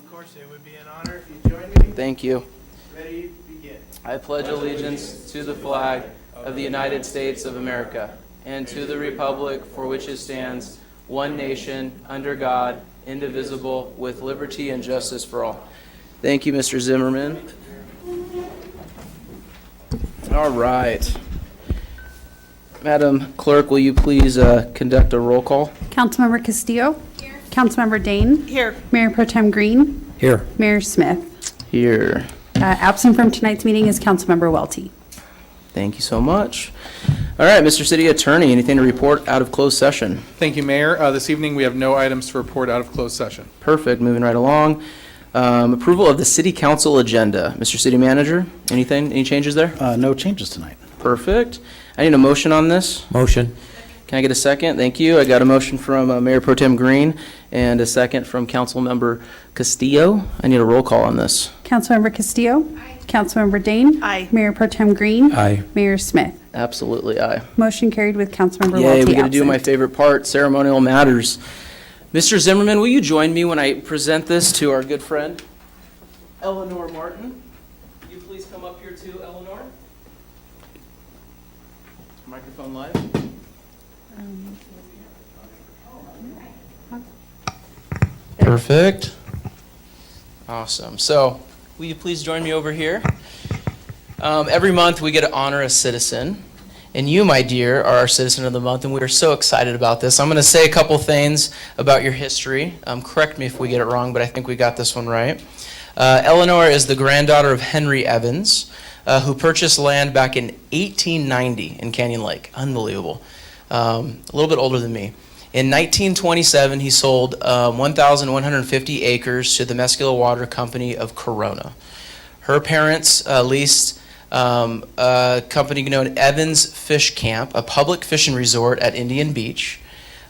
Of course, it would be an honor if you join me. Thank you. Ready, begin. I pledge allegiance to the flag of the United States of America and to the republic for which it stands, one nation, under God, indivisible, with liberty and justice for all. Thank you, Mr. Zimmerman. All right. Madam Clerk, will you please conduct a roll call? Councilmember Castillo. Here. Councilmember Dane. Here. Mayor Pro Tem Green. Here. Mayor Smith. Here. Absent from tonight's meeting is Councilmember Welty. Thank you so much. All right, Mr. City Attorney, anything to report out of closed session? Thank you, Mayor. This evening, we have no items to report out of closed session. Perfect, moving right along. Approval of the City Council agenda. Mr. City Manager, anything, any changes there? No changes tonight. Perfect. I need a motion on this. Motion. Can I get a second? Thank you. I got a motion from Mayor Pro Tem Green and a second from Councilmember Castillo. I need a roll call on this. Councilmember Castillo. Aye. Councilmember Dane. Aye. Mayor Pro Tem Green. Aye. Mayor Smith. Absolutely, aye. Motion carried with Councilmember Yay, Welty we got to do my absent. favorite part, ceremonial matters. Mr. Zimmerman, will you join me when I present this to our good friend, Eleanor Martin? Will you please come up here too, Eleanor? Microphone live. Perfect. Awesome. So, will you please join me over here? Every month we get to honor a citizen, and you, my dear, are our Citizen of the Month, and we are so excited about this. I'm going to say a couple things about your history. Correct me if we get it wrong, but I think we got this one right. Eleanor is the granddaughter of Henry Evans, who purchased land back in 1890 in Canyon Lake. Unbelievable. A little bit older than me. In 1927, he sold 1,150 acres to the Mescula Water Company of Corona. Her parents leased a company known Evans Fish Camp, a public fishing resort at Indian Beach.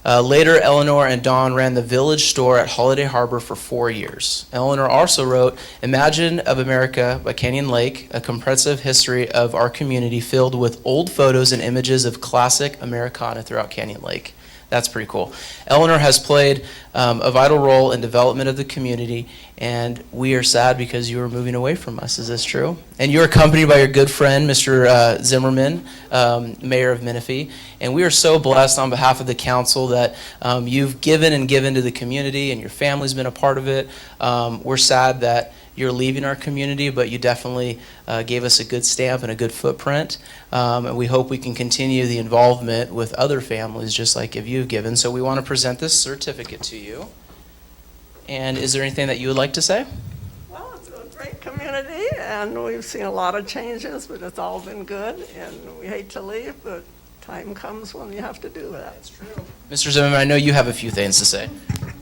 Later, Eleanor and Don ran the Village Store at Holiday Harbor for 4 years. Eleanor also wrote Imagine of America by Canyon Lake, a comprehensive history of our community filled with old photos and images of classic Americana throughout Canyon Lake. That's pretty cool. Eleanor has played a vital role in development of the community, and we are sad because you are moving away from us. Is this true? And you're accompanied by your good friend, Mr. Zimmerman, Mayor of Menifee, and we are so blessed on behalf of the council that you've given and given to the community, and your family's been a part of it. We're sad that you're leaving our community, but you definitely gave us a good stamp and a good footprint. And we hope we can continue the involvement with other families just like you've given. So we want to present this certificate to you. And is there anything that you would like to say? Well, it's a great community, and we've seen a lot of changes, but it's all been good, and we hate to leave, but time comes when you have to do that. That's true. Mr. Zimmerman, I know you have a few things to say.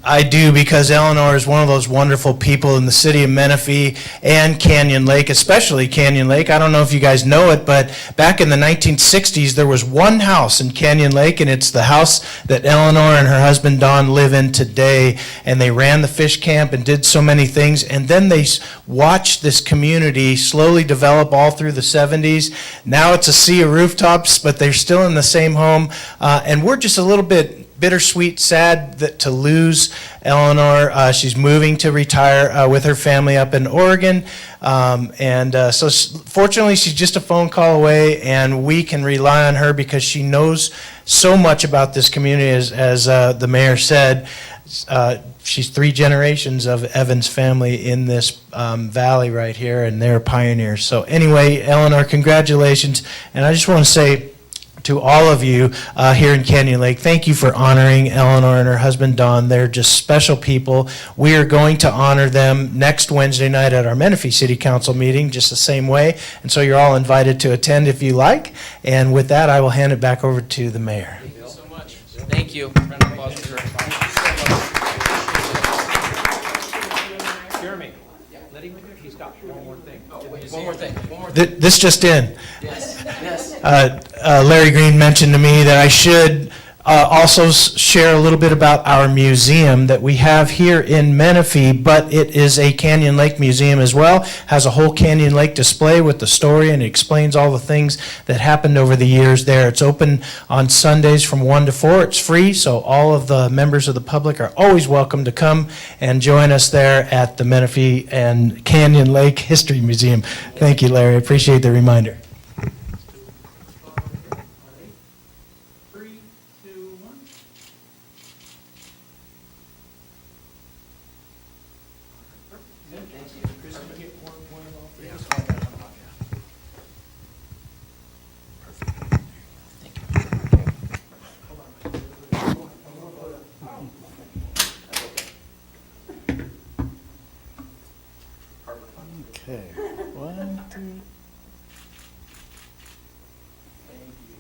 I do, because Eleanor is one of those wonderful people in the city of Menifee and Canyon Lake, especially Canyon Lake. I don't know if you guys know it, but back in the 1960s, there was one house in Canyon Lake, and it's the house that Eleanor and her husband Don live in today. And they ran the fish camp and did so many things. And then they watched this community slowly develop all through the 70s. Now it's a sea of rooftops, but they're still in the same home. And we're just a little bit bittersweet, sad to lose Eleanor. She's moving to retire with her family up in Oregon. So fortunately, she's just a phone call away, and we can rely on her because she knows so much about this community, as the mayor said. She's 3 generations of Evans family in this valley right here, and they're pioneers. So anyway, Eleanor, congratulations. And I just want to say to all of you here in Canyon Lake, thank you for honoring Eleanor and her husband Don. They're just special people. We are going to honor them next Wednesday night at our Menifee City Council meeting, just the same way. And so you're all invited to attend if you like. And with that, I will hand it back over to the mayor. Thank you so much. Thank you. Round of applause for her. Jeremy, Letty, he's got one more thing. One more thing. This just in. Yes. Larry Green mentioned to me that I should also share a little bit about our museum that we have here in Menifee, but it is a Canyon Lake museum as well. Has a whole Canyon Lake display with the story, and it explains all the things that happened over the years there. It's open on Sundays from 1 to 4. It's free, so all of the members of the public are always welcome to come and join us there at the Menifee and Canyon Lake History Museum. Thank you, Larry. I appreciate the reminder. 3, 2, 1. Okay. 1, 2.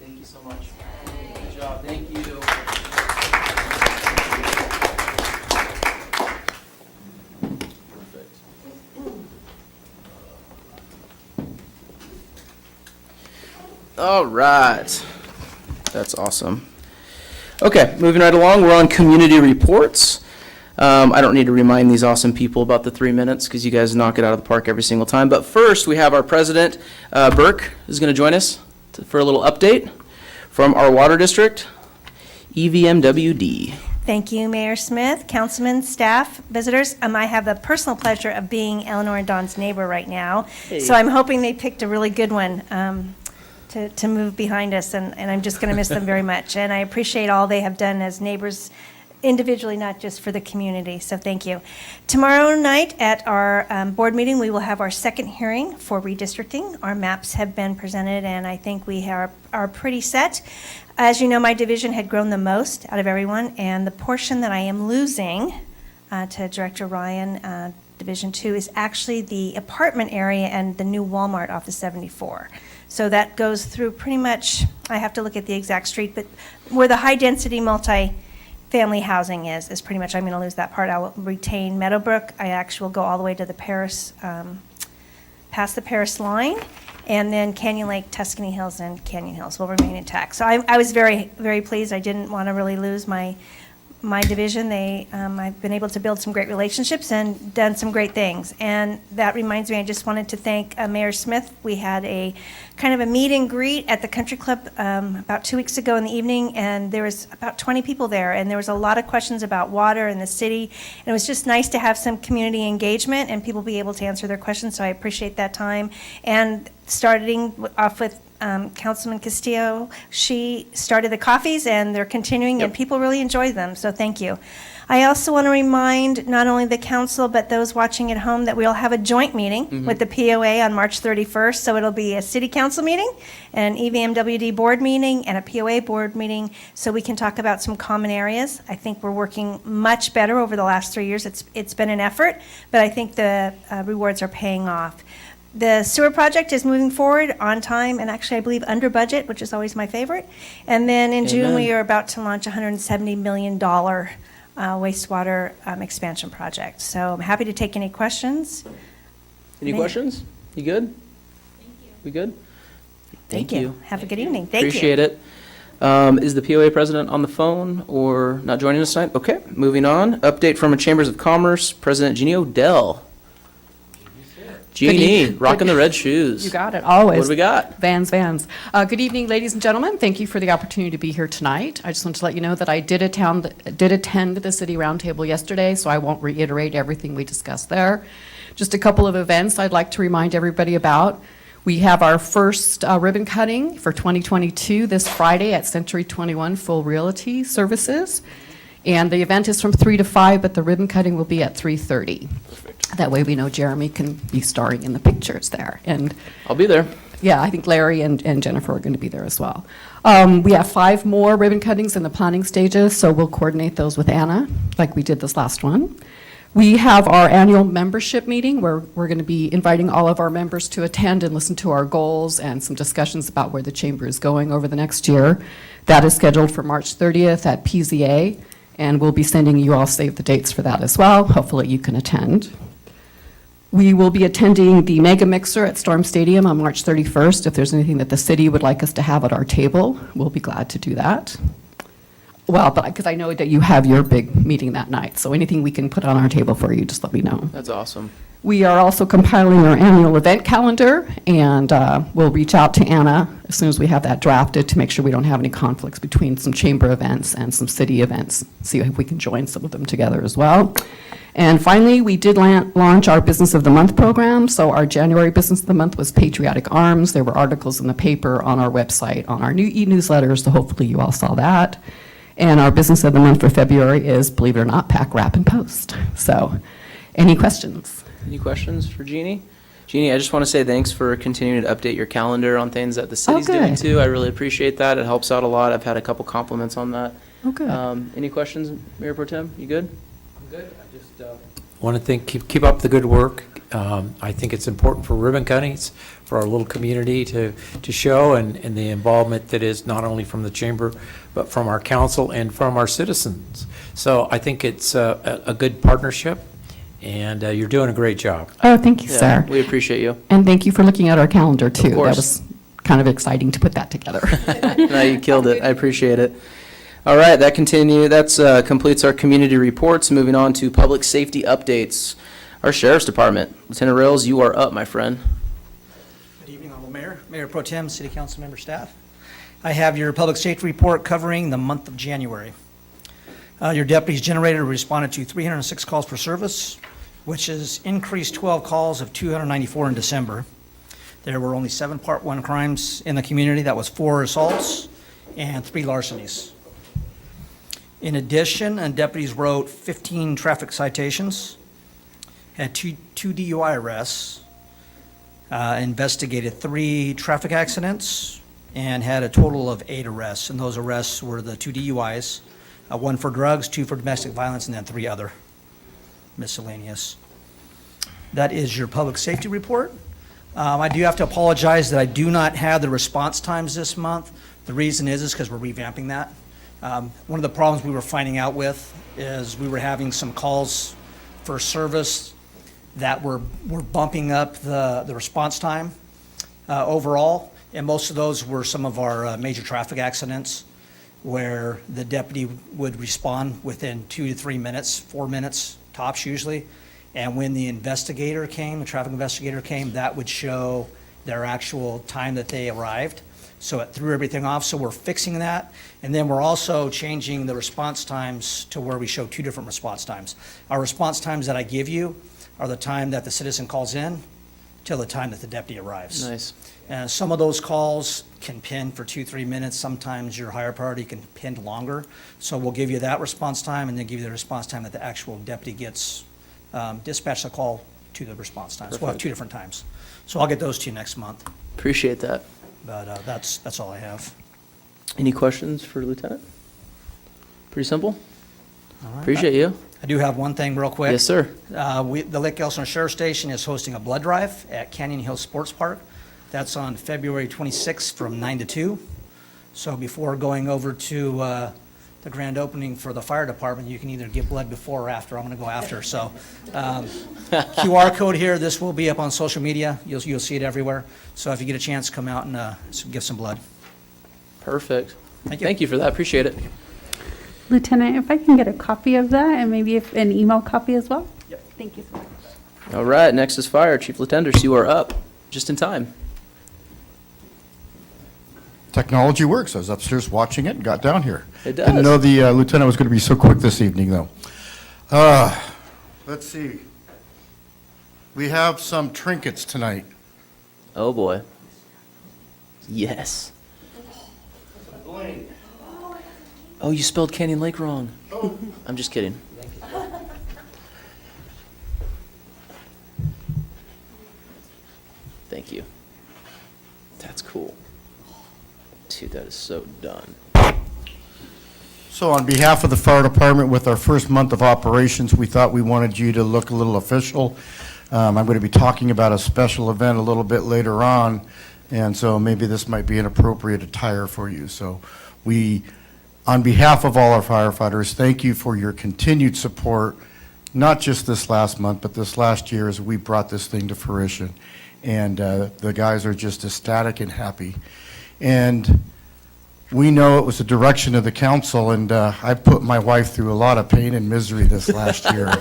Thank you so much. Good job, thank you. Perfect. All right, that's awesome. Okay, moving right along, we're on community reports. I don't need to remind these awesome people about the 3 minutes because you guys knock it out of the park every single time. But first, we have our president, Burke, is going to join us for a little update from our water district, EVMWD. Thank you, Mayor Smith, councilmen, staff, visitors. I have the personal pleasure of being Eleanor and Dawn's neighbor right now. So I'm hoping they picked a really good one to move behind us, and I'm just going to miss them very much. And I appreciate all they have done as neighbors individually, not just for the community, so thank you. Tomorrow night at our board meeting, we will have our second hearing for redistricting. Our maps have been presented, and I think we are pretty set. As you know, my division had grown the most out of everyone, and the portion that I am losing to Director Ryan, Division 2, is actually the apartment area and the new Walmart off the 74. So that goes through pretty much, I have to look at the exact street, but where the high-density multi-family housing is pretty much, I'm going to lose that part. I will retain Meadowbrook. I actually will go all the way to the Paris, past the Paris line, and then Canyon Lake, Tuscany Hills, and Canyon Hills will remain intact. So I was very, very pleased. I didn't want to really lose my division. I've been able to build some great relationships and done some great things. And that reminds me, I just wanted to thank Mayor Smith. We had a kind of a meet and greet at the country club about 2 weeks ago in the evening, and there was about 20 people there, and there was a lot of questions about water in the city. And it was just nice to have some community engagement and people be able to answer their questions, so I appreciate that time. And starting off with Councilman Castillo, she started the coffees, and they're continuing, and people really enjoy them, so thank you. I also want to remind not only the council, but those watching at home, that we'll have a joint meeting with the POA on March 31st, so it'll be a city council meeting, an EVMWD board meeting, and a POA board meeting, so we can talk about some common areas. I think we're working much better over the last 3 years. It's been an effort, but I think the rewards are paying off. The sewer project is moving forward on time, and actually, I believe, under budget, which is always my favorite. And then in June, we are about to launch a $170 million wastewater expansion project. So I'm happy to take any questions. Any questions? You good? Thank you. We good? Thank you. Have a good evening. Thank you. Appreciate it. Is the POA president on the phone or not joining us tonight? Okay, moving on. Update from the Chambers of Commerce, President Jeannie Odell. Jeannie, rocking the red shoes. You got it, always. What do we got? Vans. Good evening, ladies and gentlemen. Thank you for the opportunity to be here tonight. I just want to let you know that I did attend the City Roundtable yesterday, so I won't reiterate everything we discussed there. Just a couple of events I'd like to remind everybody about. We have our first ribbon cutting for 2022 this Friday at Century 21 Full Realty Services. And the event is from 3 to 5, but the ribbon cutting will be at 3:30. That way we know Jeremy can be starring in the pictures there. And I'll be there. yeah, I think Larry and Jennifer are going to be there as well. We have 5 more ribbon cuttings in the planning stages, so we'll coordinate those with Anna, like we did this last one. We have our annual membership meeting where we're going to be inviting all of our members to attend and listen to our goals and some discussions about where the chamber is going over the next year. That is scheduled for March 30th at PZA, and we'll be sending you all save the dates for that as well. Hopefully you can attend. We will be attending the Mega Mixer at Storm Stadium on March 31st. If there's anything that the city would like us to have at our table, we'll be glad to do that. Well, but, because I know that you have your big meeting that night, so anything we can put on our table for you, just let me know. That's awesome. We are also compiling our annual event calendar, and we'll reach out to Anna as soon as we have that drafted to make sure we don't have any conflicts between some chamber events and some city events, see if we can join some of them together as well. And finally, we did launch our Business of the Month program. So our January Business of the Month was Patriotic Arms. There were articles in the paper, on our website, on our new e-newsletters, so hopefully you all saw that. And our Business of the Month for February is, believe it or not, Pack, Wrap, and Post. So, any questions? Any questions for Jeannie? Jeannie, I just want to say thanks for continuing to update your calendar on things that the city's doing good. too. I really appreciate that. It helps out a lot. I've had a couple compliments on that. Oh, good. Any questions, Mayor Pro Tem? You good? I'm good. I just want to keep up the good work. I think it's important for ribbon cuttings, for our little community to show, and the involvement that is not only from the chamber, but from our council and from our citizens. So I think it's a good partnership, and you're doing a great job. Oh, thank you, Yeah, sir. we appreciate you. And thank you for looking at our calendar, too. course. That was kind of exciting to put that together. No, you killed it. I appreciate it. All right, that completes our community reports. Moving on to public safety updates. Our Sheriff's Department. Lieutenant Rails, you are up, my friend. Good evening, Honorable Mayor, Mayor Pro Tem, City Council member, staff. I have your public safety report covering the month of January. Your deputies generated or responded to 306 calls per service, which is increased 12 calls of 294 in December. There were only 7 Part 1 crimes in the community. That was 4 assaults and 3 larcenies. In addition, deputies wrote 15 traffic citations, had two DUI arrests, investigated 3 traffic accidents, and had a total of 8 arrests. And those arrests were the 2 DUIs, 1 for drugs, 2 for domestic violence, and then 3 other miscellaneous. That is your public safety report. I do have to apologize that I do not have the response times this month. The reason is because we're revamping that. One of the problems we were finding out with is we were having some calls for service that were bumping up the response time overall, and most of those were some of our major traffic accidents where the deputy would respond within 2 to 3 minutes, 4 minutes tops usually, and when the investigator came, the traffic investigator came, that would show their actual time that they arrived. So it threw everything off, so we're fixing that. And then we're also changing the response times to where we show 2 different response times. Our response times that I give you are the time that the citizen calls in till the time that the deputy arrives. Nice. And some of those calls can pin for 2-3 minutes. Sometimes your higher priority can pin longer. So we'll give you that response time and then give you the response time that the actual deputy gets dispatch the call to the response time. So we'll have Perfect. 2 different times. So I'll get those to you next month. Appreciate that. But that's all I have. Any questions for Lieutenant? Pretty simple. All right. Appreciate you. I do have one thing real quick. Yes, sir. The Lake Elsinore Sheriff Station is hosting a blood drive at Canyon Hill Sports Park. That's on February 26th from 9 to 2. So before going over to the grand opening for the fire department, you can either give blood before or after. I'm going to go after. So QR code here. This will be up on social media. You'll see it everywhere. So if you get a chance, come out and give some blood. Perfect. Thank you. Thank you for that. Appreciate it. Lieutenant, if I can get a copy of that and maybe an email copy as well? Yep. Thank you so much. All right, next is Fire. Chief Lieutenant, you are up, just in time. Technology works. I was upstairs watching it and got down here. It does. Didn't know the lieutenant was going to be so quick this evening, though. Let's see. We have some trinkets tonight. Oh, boy. Yes. Oh, you spelled Canyon Lake wrong. I'm just kidding. Thank you. That's cool. Dude, that is so done. So on behalf of the fire department, with our first month of operations, we thought we wanted you to look a little official. I'm going to be talking about a special event a little bit later on, and so maybe this might be an appropriate attire for you. So we, on behalf of all our firefighters, thank you for your continued support, not just this last month, but this last year as we brought this thing to fruition. And the guys are just ecstatic and happy. And we know it was the direction of the council, and I put my wife through a lot of pain and misery this last year.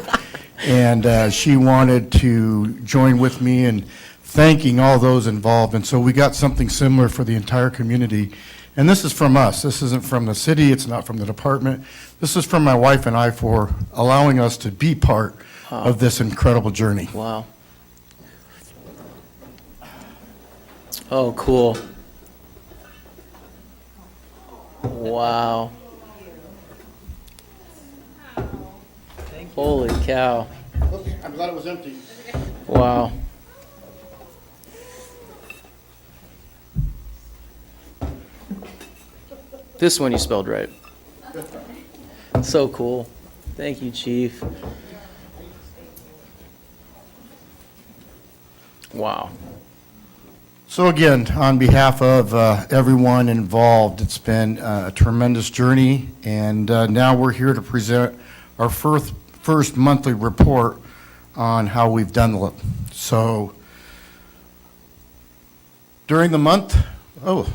And she wanted to join with me in thanking all those involved. And so we got something similar for the entire community. And this is from us. This isn't from the city. It's not from the department. This is from my wife and I for allowing us to be part of this incredible journey. Wow. Oh, cool. Wow. Holy cow. I'm glad it was empty. Wow. This one you spelled right. So cool. Thank you, Chief. Wow. So again, on behalf of everyone involved, it's been a tremendous journey, and now we're here to present our first monthly report on how we've done it. So during the month, oh,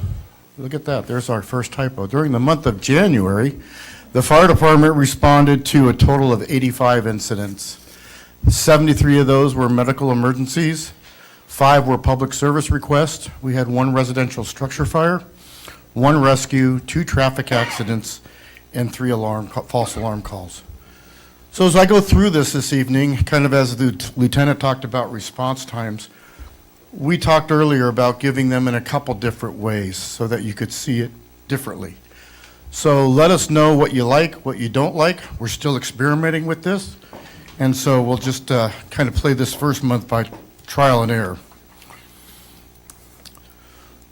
look at that, there's our first typo. During the month of January, the fire department responded to a total of 85 incidents. 73 of those were medical emergencies. 5 were public service requests. We had 1 residential structure fire, 1 rescue, 2 traffic accidents, and 3 false alarm calls. So as I go through this evening, kind of as the lieutenant talked about response times, we talked earlier about giving them in a couple different ways so that you could see it differently. So let us know what you like, what you don't like. We're still experimenting with this. And so we'll just kind of play this first month by trial and error.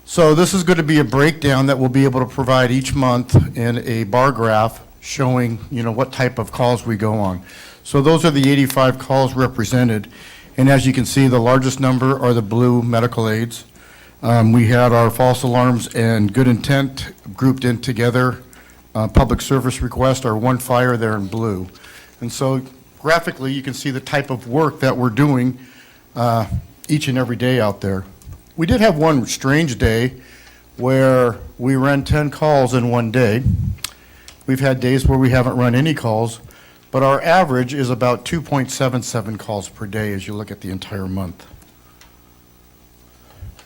So this is going to be a breakdown that we'll be able to provide each month in a bar graph showing, what type of calls we go on. So those are the 85 calls represented. And as you can see, the largest number are the blue medical aids. We had our false alarms and good intent grouped in together. Public service request, our 1 fire there in blue. And so graphically, you can see the type of work that we're doing each and every day out there. We did have one strange day where we ran 10 calls in one day. We've had days where we haven't run any calls, but our average is about 2.77 calls per day as you look at the entire month.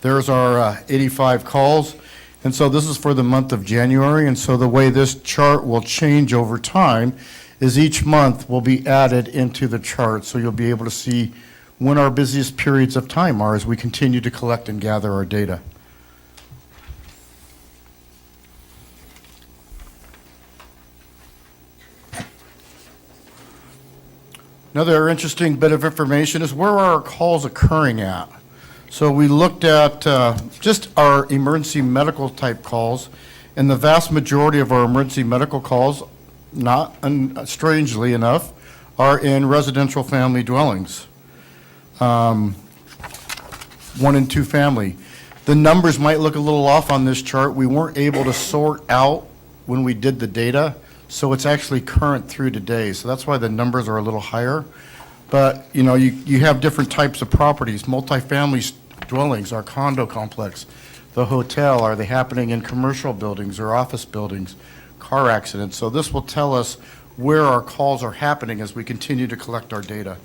There's our 85 calls, and so this is for the month of January, and so the way this chart will change over time is each month will be added into the chart, so you'll be able to see when our busiest periods of time are as we continue to collect and gather our data. Another interesting bit of information is where are our calls occurring at? So we looked at just our emergency medical type calls, and the vast majority of our emergency medical calls, not strangely enough, are in residential family dwellings. 1 and 2 family. The numbers might look a little off on this chart. We weren't able to sort out when we did the data, so it's actually current through today. So that's why the numbers are a little higher. But, you have different types of properties. Multifamily dwellings, our condo complex, the hotel, are they happening in commercial buildings or office buildings, car accidents? So this will tell us where our calls are happening as we continue to collect our data.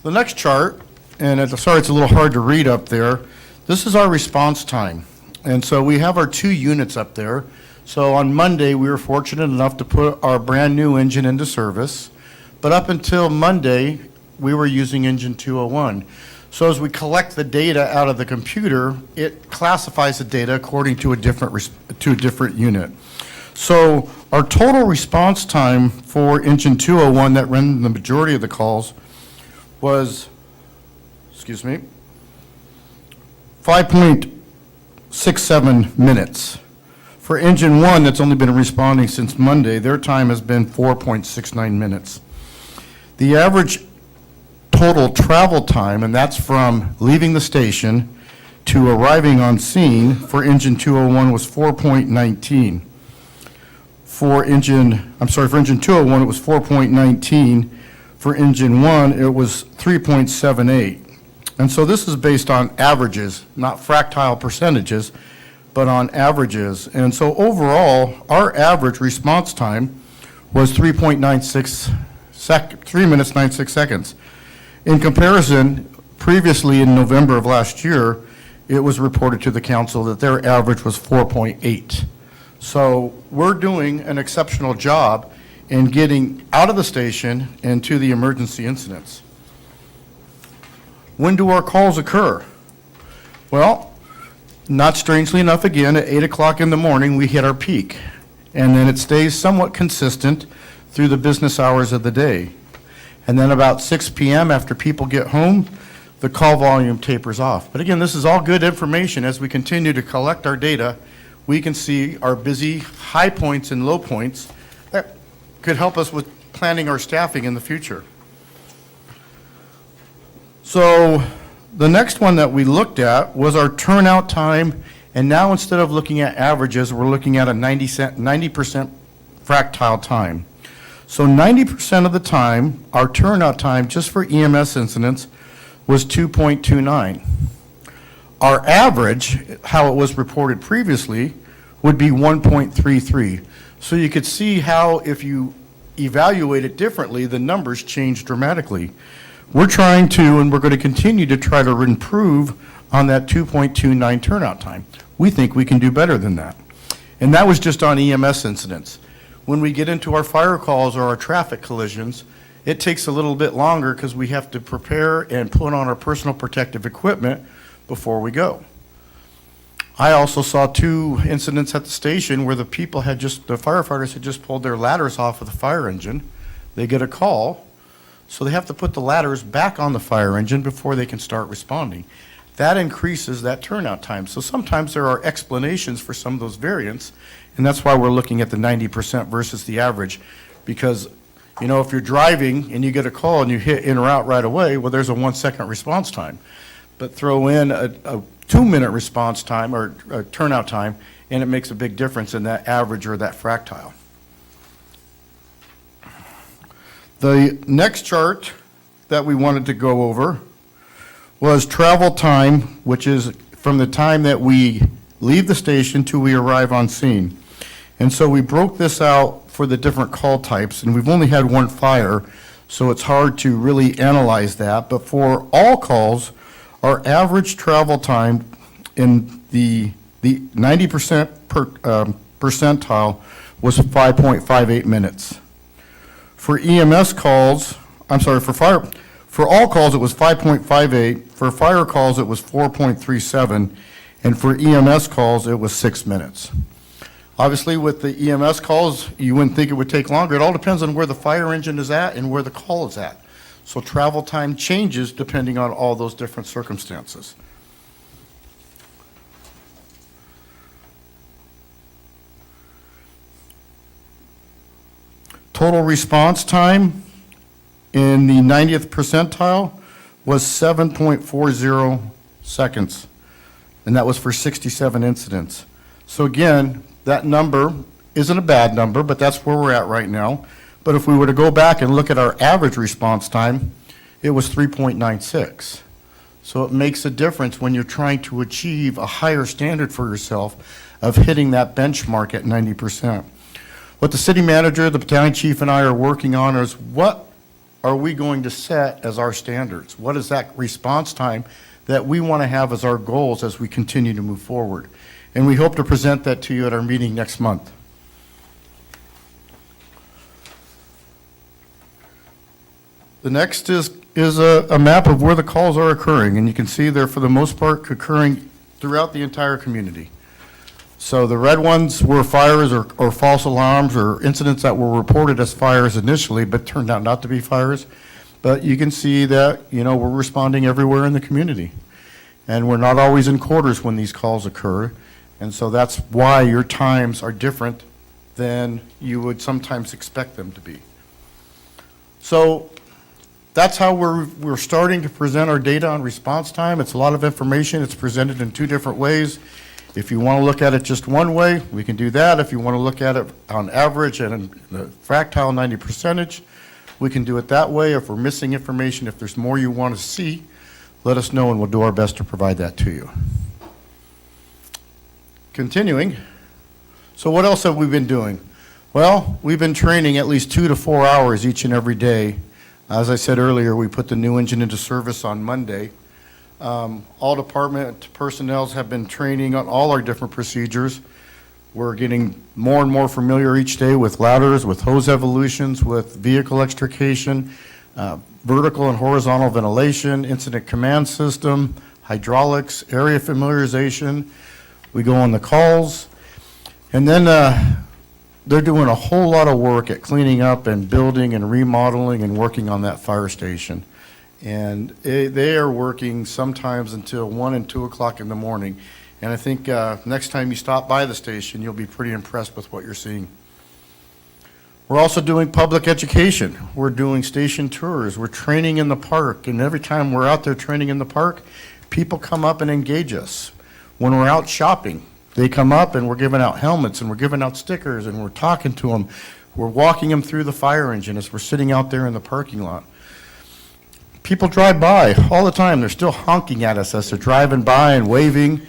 The next chart, and sorry it's a little hard to read up there, this is our response time. And so we have our 2 units up there. So on Monday, we were fortunate enough to put our brand new engine into service. But up until Monday, we were using engine 201. So as we collect the data out of the computer, it classifies the data according to a different unit. So our total response time for engine 201 that ran the majority of the calls was, 5.67 minutes. For engine 1, that's only been responding since Monday, their time has been 4.69 minutes. The average total travel time, and that's from leaving the station to arriving on scene, for engine 201 was 4.19. For engine 201, it was 4.19. For engine 1, it was 3.78. And so this is based on averages, not fractile percentages, but on averages. And so overall, our average response time was 3 minutes, 96 seconds. In comparison, previously in November of last year, it was reported to the council that their average was 4.8. So we're doing an exceptional job in getting out of the station and to the emergency incidents. When do our calls occur? Well, not strangely enough, again, at 8 o'clock in the morning, we hit our peak. And then it stays somewhat consistent through the business hours of the day. And then about 6 p.m. after people get home, the call volume tapers off. But again, this is all good information. As we continue to collect our data, we can see our busy high points and low points that could help us with planning our staffing in the future. So the next one that we looked at was our turnout time, and now instead of looking at averages, we're looking at a 90% fractile time. So 90% of the time, our turnout time just for EMS incidents was 2.29. Our average, how it was reported previously, would be 1.33. So you could see how if you evaluate it differently, the numbers change dramatically. We're trying to, and we're going to continue to try to improve on that 2.29 turnout time. We think we can do better than that. And that was just on EMS incidents. When we get into our fire calls or our traffic collisions, it takes a little bit longer because we have to prepare and put on our personal protective equipment before we go. I also saw 2 incidents at the station where the firefighters had just pulled their ladders off of the fire engine. They get a call, so they have to put the ladders back on the fire engine before they can start responding. That increases that turnout time. So sometimes there are explanations for some of those variants, and that's why we're looking at the 90% versus the average. Because, you know, if you're driving and you get a call and you hit in or out right away, well, there's a 1-second response time. But throw in a 2-minute response time or turnout time, and it makes a big difference in that average or that fractile. The next chart that we wanted to go over was travel time, which is from the time that we leave the station to we arrive on scene. And so we broke this out for the different call types, and we've only had 1 fire, so it's hard to really analyze that. But for all calls, our average travel time in the 90% percentile was 5.58 minutes. For EMS calls, for all calls it was 5.58, for fire calls it was 4.37, and for EMS calls it was 6 minutes. Obviously, with the EMS calls, you wouldn't think it would take longer. It all depends on where the fire engine is at and where the call is at. So travel time changes depending on all those different circumstances. Total response time in the 90th percentile was 7.40 seconds, and that was for 67 incidents. So again, that number isn't a bad number, but that's where we're at right now. But if we were to go back and look at our average response time, it was 3.96. So it makes a difference when you're trying to achieve a higher standard for yourself of hitting that benchmark at 90%. What the city manager, the battalion chief, and I are working on is what are we going to set as our standards? What is that response time that we want to have as our goals as we continue to move forward? And we hope to present that to you at our meeting next month. The next is a map of where the calls are occurring, and you can see they're for the most part occurring throughout the entire community. So the red ones were fires or false alarms or incidents that were reported as fires initially, but turned out not to be fires. But you can see that, you know, we're responding everywhere in the community. And we're not always in quarters when these calls occur. And so that's why your times are different than you would sometimes expect them to be. So that's how we're starting to present our data on response time. It's a lot of information. It's presented in 2 different ways. If you want to look at it just one way, we can do that. If you want to look at it on average and in the fractile 90%, we can do it that way. If we're missing information, if there's more you want to see, let us know and we'll do our best to provide that to you. Continuing. So what else have we been doing? Well, we've been training at least 2 to 4 hours each and every day. As I said earlier, we put the new engine into service on Monday. All department personnel have been training on all our different procedures. We're getting more and more familiar each day with ladders, with hose evolutions, with vehicle extrication, vertical and horizontal ventilation, incident command system, hydraulics, area familiarization. We go on the calls. And then they're doing a whole lot of work at cleaning up and building and remodeling and working on that fire station. And they are working sometimes until 1 and 2 o'clock in the morning. And I think next time you stop by the station, you'll be pretty impressed with what you're seeing. We're also doing public education. We're doing station tours. We're training in the park. And every time we're out there training in the park, people come up and engage us. When we're out shopping, they come up and we're giving out helmets and we're giving out stickers and we're talking to them. We're walking them through the fire engine as we're sitting out there in the parking lot. People drive by all the time. They're still honking at us as they're driving by and waving.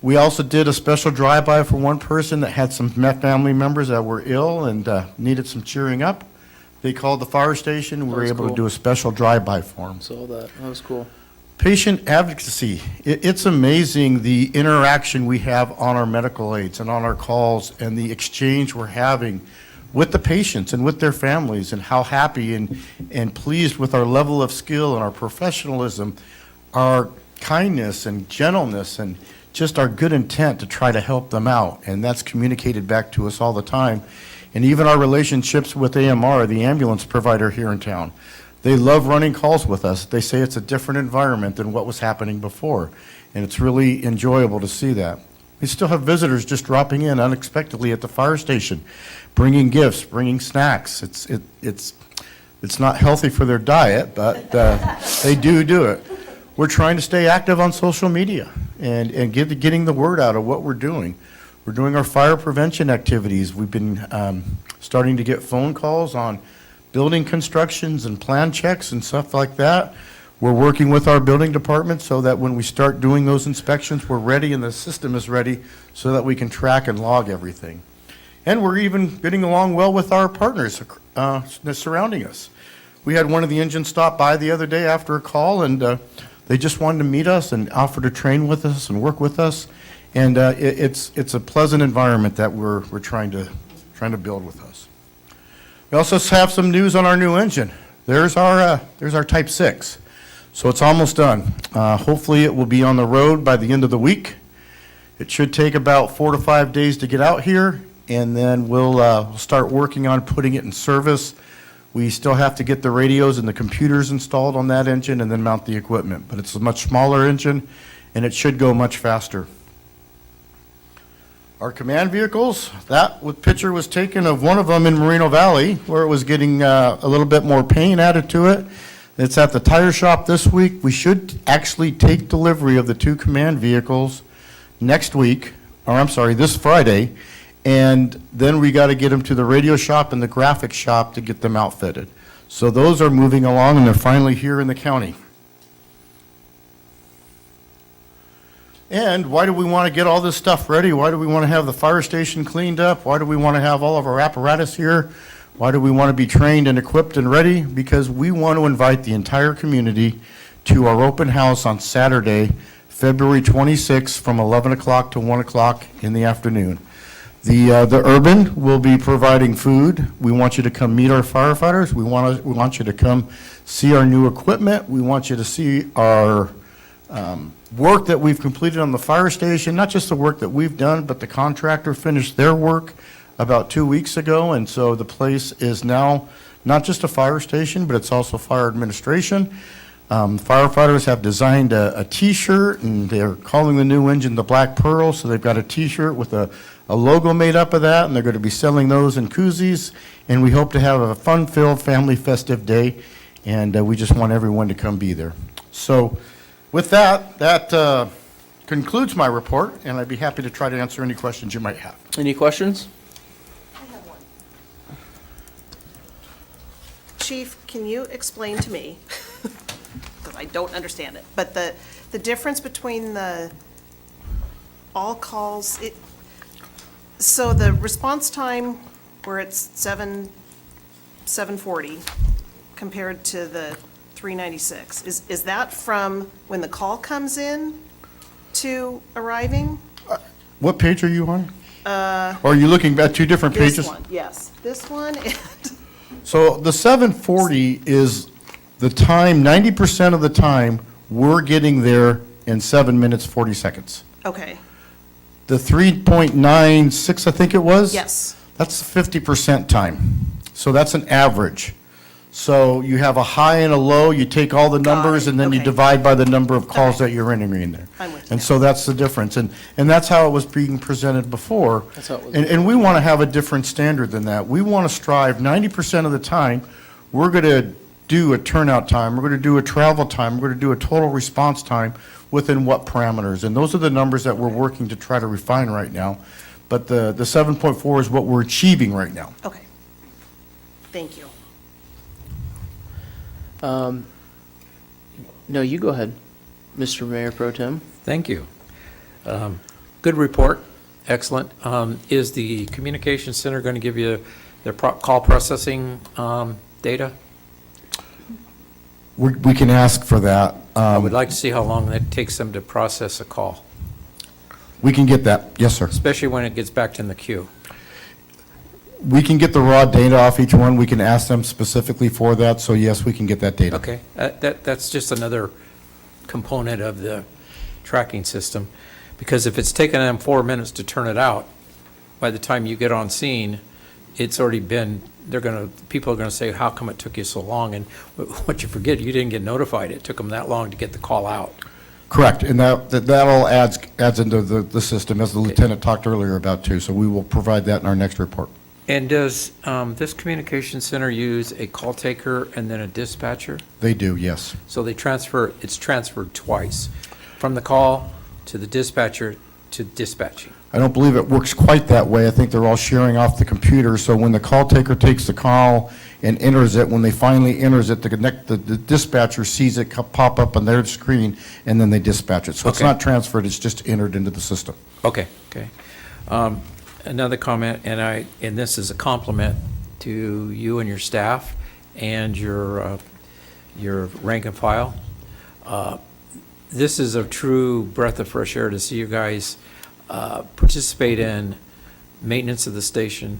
We also did a special drive-by for one person that had some family members that were ill and needed some cheering up. They called the fire station, and we were That's able cool. to do a special drive-by for them. Saw that. That was cool. Patient advocacy. It's amazing the interaction we have on our medical aids and on our calls and the exchange we're having with the patients and with their families and how happy and pleased with our level of skill and our professionalism, our kindness and gentleness and just our good intent to try to help them out. And that's communicated back to us all the time. And even our relationships with AMR, the ambulance provider here in town. They love running calls with us. They say it's a different environment than what was happening before. And it's really enjoyable to see that. We still have visitors just dropping in unexpectedly at the fire station, bringing gifts, bringing snacks. It's not healthy for their diet, but they do it. We're trying to stay active on social media and getting the word out of what we're doing. We're doing our fire prevention activities. We've been starting to get phone calls on building constructions and plan checks and stuff like that. We're working with our building department so that when we start doing those inspections, we're ready and the system is ready so that we can track and log everything. And we're even getting along well with our partners surrounding us. We had one of the engines stop by the other day after a call, and they just wanted to meet us and offer to train with us and work with us. And it's a pleasant environment that we're trying to build with us. We also have some news on our new engine. There's our Type 6. So it's almost done. Hopefully it will be on the road by the end of the week. It should take about 4 to 5 days to get out here, and then we'll start working on putting it in service. We still have to get the radios and the computers installed on that engine and then mount the equipment. But it's a much smaller engine, and it should go much faster. Our command vehicles, that picture was taken of one of them in Moreno Valley, where it was getting a little bit more paint added to it. It's at the tire shop this week. We should actually take delivery of the 2 command vehicles next week, or I'm sorry, this Friday, and then we got to get them to the radio shop and the graphics shop to get them outfitted. So those are moving along, and they're finally here in the county. And why do we want to get all this stuff ready? Why do we want to have the fire station cleaned up? Why do we want to have all of our apparatus here? Why do we want to be trained and equipped and ready? Because we want to invite the entire community to our open house on Saturday, February 26th, from 11 o'clock to 1 o'clock in the afternoon. The Urban will be providing food. We want you to come meet our firefighters. We want you to come see our new equipment. We want you to see our work that we've completed on the fire station, not just the work that we've done, but the contractor finished their work about 2 weeks ago, and so the place is now not just a fire station, but it's also fire administration. Firefighters have designed a T-shirt, and they're calling the new engine the Black Pearl, so they've got a T-shirt with a logo made up of that, and they're going to be selling those in koozies, and we hope to have a fun-filled, family festive day, and we just want everyone to come be there. So with that concludes my report, and I'd be happy to try to answer any questions you might have. Any questions? Chief, can you explain to me, because I don't understand it, but the difference between the all calls, so the response time where it's 7:40 compared to the 396, is that from when the call comes in to arriving? What page are you on? Or are you looking at two different pages? This one, yes, this one, and, So the 740 is the time, 90% of the time, we're getting there in 7 minutes, 40 seconds. okay, The 3.96, I think it was? yes, That's 50% time. So that's an average. So you have a high and a low, you take all the numbers, it, and then you okay. divide by the number of calls Okay. that you're entering there. I'm with And you. so that's the difference. And that's how it was being presented before. That's how it was And we want to have a different standard than that. We want to strive 90% of the time, we're going to do a turnout time, we're going to do a travel time, we're going to do a total response time within what parameters. And those are the numbers that we're working to try to refine right now. But the 7.4 is what we're achieving right now. okay. Thank you. No, you go ahead, Mr. Mayor Pro Tem. Thank you. Good report, excellent. Is the Communications Center going to give you their call processing data? We can ask for that. I would like to see how long it takes them to process a call, We can get that, yes, sir. especially when it gets back in the queue. We can get the raw data off each one, we can ask them specifically for that, so yes, we can get that data. Okay, that's just another component of the tracking system, because if it's taken them 4 minutes to turn it out, by the time you get on scene, it's already been, people are gonna say, how come it took you so long? And what you forget, you didn't get notified, it took them that long to get the call out. Correct, and that all adds into the system, as the lieutenant talked earlier about too, so we will provide that in our next report. And does this communication center use a call taker and then a dispatcher? They do, yes. So it's transferred twice, from the call to the dispatcher to dispatching. I don't believe it works quite that way. I think they're all sharing off the computer, so when the call taker takes the call and enters it, when they finally enters it, the dispatcher sees it pop up on their screen, and then they dispatch it. So it's Okay. not transferred, it's just entered into the system. Okay. Another comment, and this is a compliment to you and your staff and your rank and file. This is a true breath of fresh air to see you guys participate in maintenance of the station,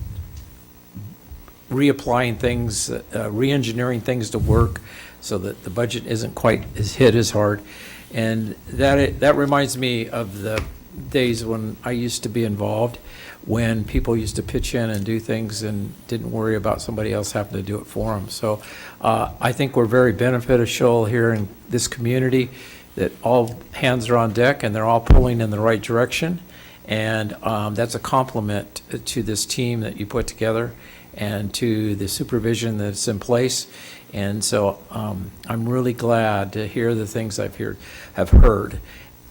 reapplying things, re-engineering things to work so that the budget isn't quite hit as hard. And that reminds me of the days when I used to be involved, when people used to pitch in and do things and didn't worry about somebody else having to do it for them. So I think we're very beneficial here in this community, that all hands are on deck and they're all pulling in the right direction. And that's a compliment to this team that you put together and to the supervision that's in place. And so I'm really glad to hear the things have heard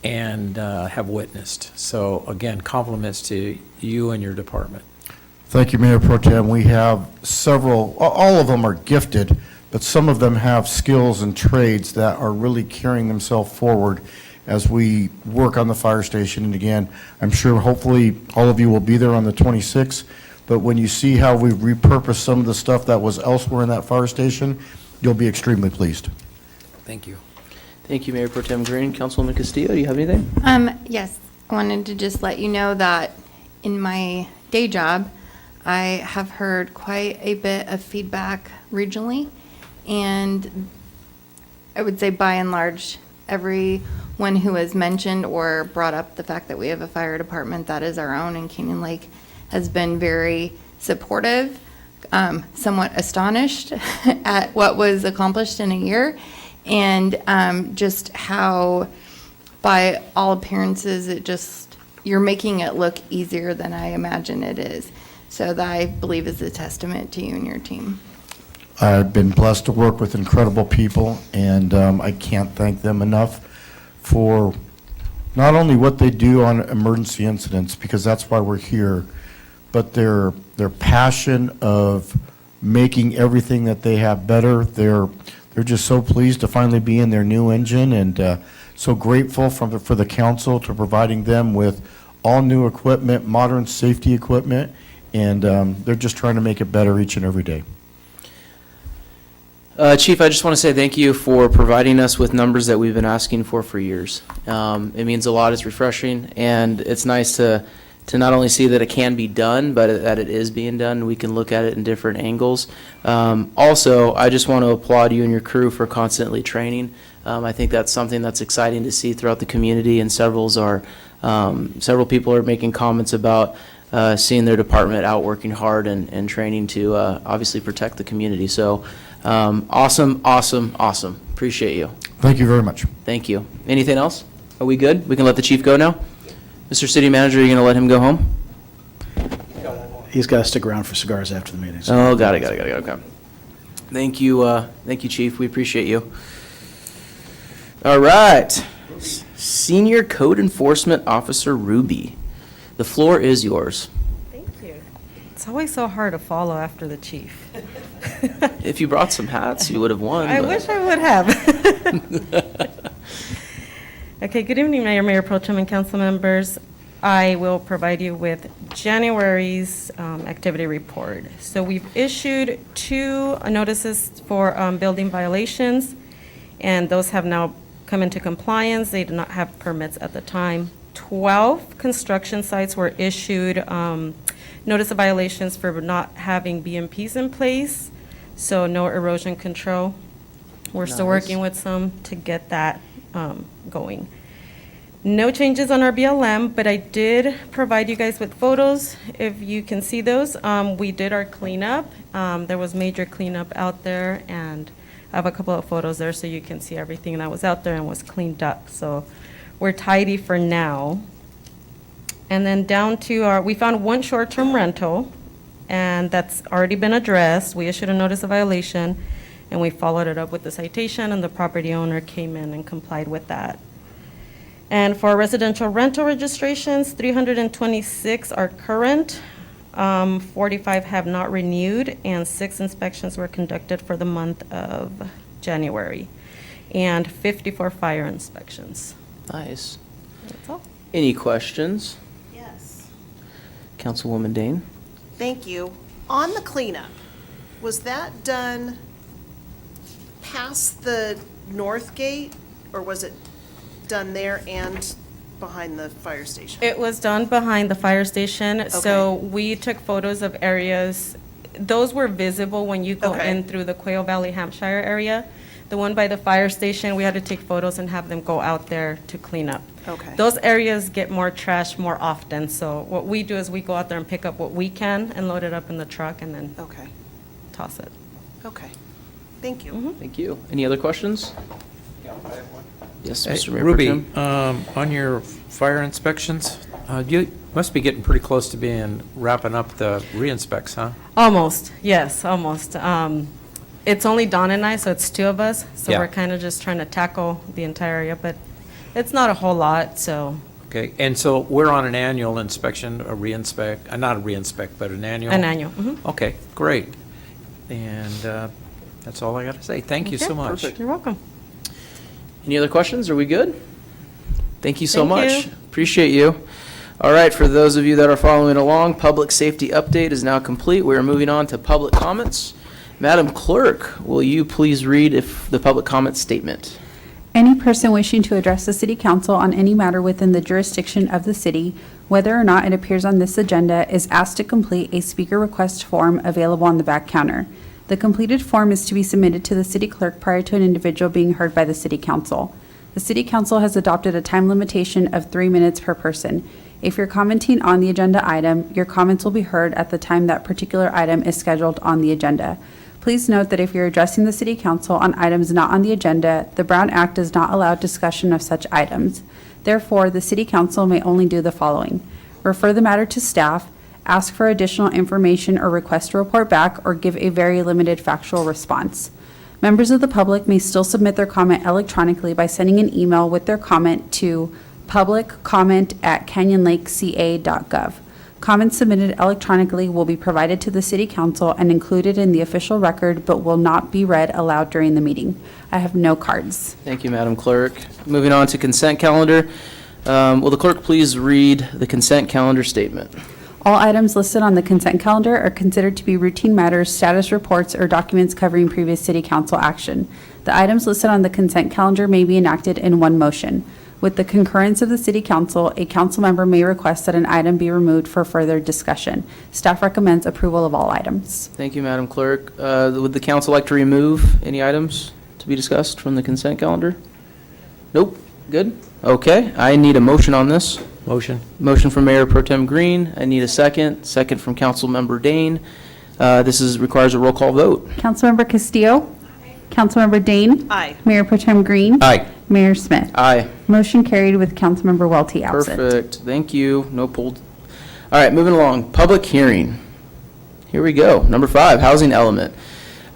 and have witnessed. So again, compliments to you and your department. Thank you, Mayor Pro Tem. We have several, all of them are gifted, but some of them have skills and trades that are really carrying themselves forward as we work on the fire station. And again, I'm sure hopefully all of you will be there on the 26th, but when you see how we've repurposed some of the stuff that was elsewhere in that fire station, you'll be extremely pleased. Thank you. Thank you, Mayor Pro Tem Green. Councilwoman Castillo, do you have anything? Yes, I wanted to just let you know that in my day job, I have heard quite a bit of feedback regionally, and I would say by and large, everyone who has mentioned or brought up the fact that we have a fire department that is our own in Canyon Lake has been very supportive, somewhat astonished at what was accomplished in a year, and just how, by all appearances, you're making it look easier than I imagine it is. So that, I believe, is a testament to you and your team. I've been blessed to work with incredible people, and I can't thank them enough for not only what they do on emergency incidents, because that's why we're here, but their passion of making everything that they have better. They're just so pleased to finally be in their new engine, and so grateful for the council to providing them with all new equipment, modern safety equipment, and they're just trying to make it better each and every day. Chief, I just want to say thank you for providing us with numbers that we've been asking for years. It means a lot, it's refreshing, and it's nice to not only see that it can be done, but that it is being done. We can look at it in different angles. Also, I just want to applaud you and your crew for constantly training. I think that's something that's exciting to see throughout the community, and several people are making comments about seeing their department out working hard and training to obviously protect the community. So awesome. Appreciate you. Thank you very much. Thank you. Anything else? Are we good? We can let the chief go now? Mr. City Manager, are you going to let him go home? He's got to stick around for cigars after the meeting. so- Oh, got it, okay. Thank you, Chief, we appreciate you. All right, Senior Code Enforcement Officer Ruby, the floor is yours. Thank you. It's always so hard to follow after the chief. If you brought some hats, you would have won. I but- wish I would have. Okay, good evening, Mayor Pro Tem, and council members. I will provide you with January's activity report. So we've issued 2 notices for building violations, and those have now come into compliance. They did not have permits at the time. 12 construction sites were issued notice of violations for not having BMPs in place, so no erosion control. We're still working with some to get that going. No changes on our BLM, but I did provide you guys with photos, if you can see those. We did our cleanup. There was major cleanup out there, and I have a couple of photos there so you can see everything that was out there and was cleaned up. So we're tidy for now. And then down to we found 1 short-term rental, and that's already been addressed. We issued a notice of violation, and we followed it up with the citation, and the property owner came in and complied with that. And for residential rental registrations, 326 are current, 45 have not renewed, and 6 inspections were conducted for the month of January, and 54 fire inspections. Nice. That's all. Any questions? Yes. Councilwoman Dane? Thank you. On the cleanup, was that done past the north gate, or was it done there and behind the fire station? It was done behind the fire station, so we took photos of areas. Those were visible when you go Okay. in through the Quail Valley, Hampshire area. The one by the fire station, we had to take photos and have them go out there to clean up. Okay. Those areas get more trash more often, so what we do is we go out there and pick up what we can and load it up in the truck and then Okay, toss it. okay. Thank you. Thank you. Any other questions? Yes, Hey, Mr. Mayor Pro Ruby, Tem? on your fire inspections, you must be getting pretty close to wrapping up the re-inspects, huh? Almost, yes, almost. It's only Dawn and I, so it's 2 of us, so Yeah. we're kind of just trying to tackle the entire area, but it's not a whole lot, so. Okay, and so we're on an annual inspection, a re-inspect, not a re-inspect, but an annual? An annual, mhm. Okay, great. And that's all I got to say. Thank you so Okay, much. perfect. You're welcome. Any other questions? Are we good? Thank you so Thank much. you. Appreciate you. All right, for those of you that are following along, public safety update is now complete. We are moving on to public comments. Madam Clerk, will you please read the public comment statement? Any person wishing to address the city council on any matter within the jurisdiction of the city, whether or not it appears on this agenda, is asked to complete a speaker request form available on the back counter. The completed form is to be submitted to the city clerk prior to an individual being heard by the city council. The city council has adopted a time limitation of 3 minutes per person. If you're commenting on the agenda item, your comments will be heard at the time that particular item is scheduled on the agenda. Please note that if you're addressing the city council on items not on the agenda, the Brown Act does not allow discussion of such items. Therefore, the city council may only do the following: refer the matter to staff, ask for additional information or request a report back, or give a very limited factual response. Members of the public may still submit their comment electronically by sending an email with their comment to publiccomment@canyonlakeca.gov. Comments submitted electronically will be provided to the city council and included in the official record, but will not be read aloud during the meeting. I have no cards. Thank you, Madam Clerk. Moving on to consent calendar. Will the clerk please read the consent calendar statement? All items listed on the consent calendar are considered to be routine matters, status reports, or documents covering previous city council action. The items listed on the consent calendar may be enacted in one motion. With the concurrence of the city council, a council member may request that an item be removed for further discussion. Staff recommends approval of all items. Thank you, Madam Clerk. Would the council like to remove any items to be discussed from the consent calendar? Nope. Good. Okay. I need a motion on this. Motion. Motion from Mayor Pro Tem Green. I need a second. Second from Councilmember Dane. Requires a roll call vote. Councilmember Castillo? Councilmember Dane? Aye. Mayor Pro Tem Green? Aye. Mayor Smith? Aye. Motion carried with Councilmember Welty absent. Perfect. Thank you. No pulled. All right, moving along. Public hearing. Here we go. Number 5, housing element.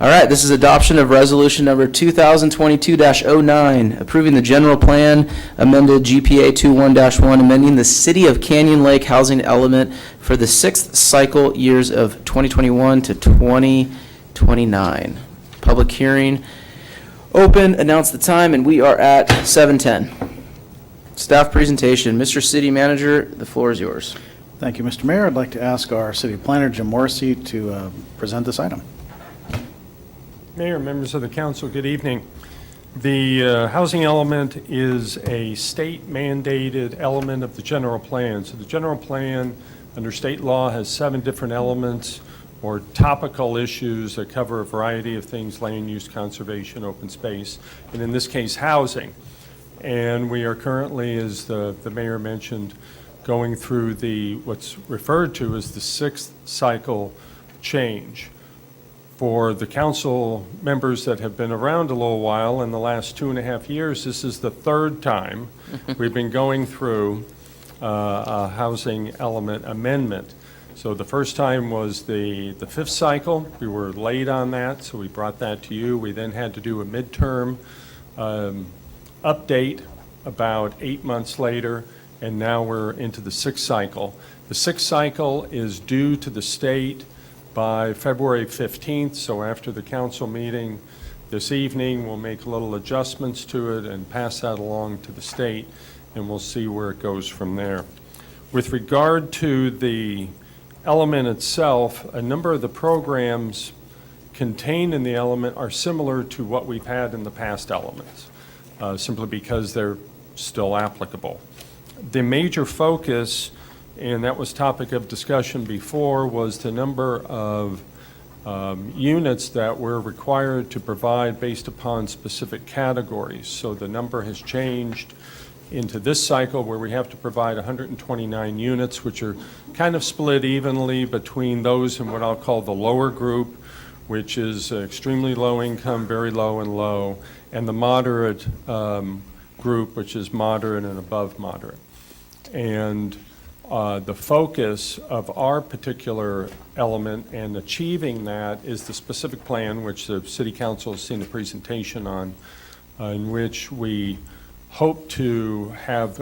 All right, this is adoption of resolution number 2022-09, approving the general plan amended GPA 21-1, amending the City of Canyon Lake housing element for the 6th cycle years of 2021 to 2029. Public hearing open, announce the time, and we are at 7:10. Staff presentation. Mr. City Manager, the floor is yours. Thank you, Mr. Mayor. I'd like to ask our city planner, Jim Morrissey, to present this item. Mayor, members of the council, good evening. The housing element is a state-mandated element of the general plan. So the general plan, under state law, has 7 different elements or topical issues that cover a variety of things: land use, conservation, open space, and in this case, housing. And we are currently, as the mayor mentioned, going through what's referred to as the 6th cycle change. For the council members that have been around a little while, in the last 2.5 years, this is the 3rd time we've been going through a housing element amendment. So the first time was the 5th cycle. We were late on that, so we brought that to you. We then had to do a midterm update about 8 months later, and now we're into the 6th cycle. The 6th cycle is due to the state by February 15th, so after the council meeting this evening, we'll make little adjustments to it and pass that along to the state, and we'll see where it goes from there. With regard to the element itself, a number of the programs contained in the element are similar to what we've had in the past elements, simply because they're still applicable. The major focus, and that was topic of discussion before, was the number of units that we're required to provide based upon specific categories. So the number has changed into this cycle where we have to provide 129 units, which are kind of split evenly between those in what I'll call the lower group, which is extremely low income, very low and low, and the moderate group, which is moderate and above moderate. And the focus of our particular element and achieving that is the specific plan, which the City Council has seen a presentation on, in which we hope to have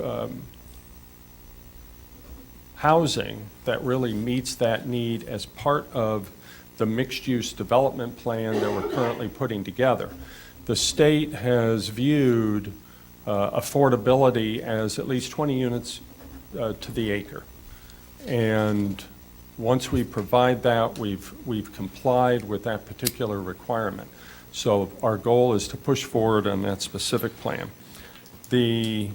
housing that really meets that need as part of the mixed-use development plan that we're currently putting together. The state has viewed affordability as at least 20 units to the acre. And once we provide that, we've complied with that particular requirement. So our goal is to push forward on that specific plan. The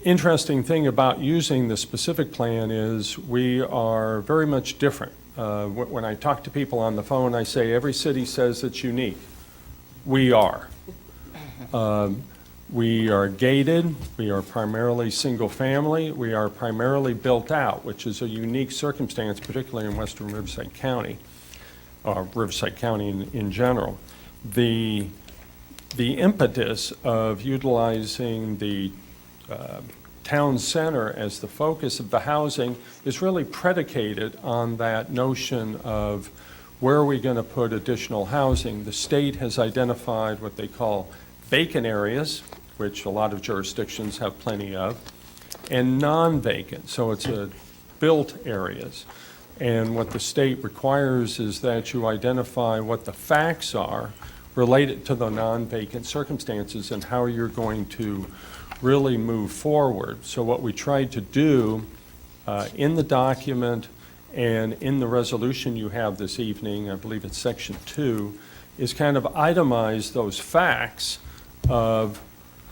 interesting thing about using the specific plan is we are very much different. When I talk to people on the phone, I say every city says it's unique. We are. We are gated, we are primarily single-family, we are primarily built out, which is a unique circumstance, particularly in western Riverside County, Riverside County in general. The impetus of utilizing the town center as the focus of the housing is really predicated on that notion of where are we going to put additional housing. The state has identified what they call vacant areas, which a lot of jurisdictions have plenty of, and non-vacant, so it's built areas. And what the state requires is that you identify what the facts are related to the non-vacant circumstances and how you're going to really move forward. So what we tried to do in the document and in the resolution you have this evening, I believe it's section 2, is kind of itemize those facts of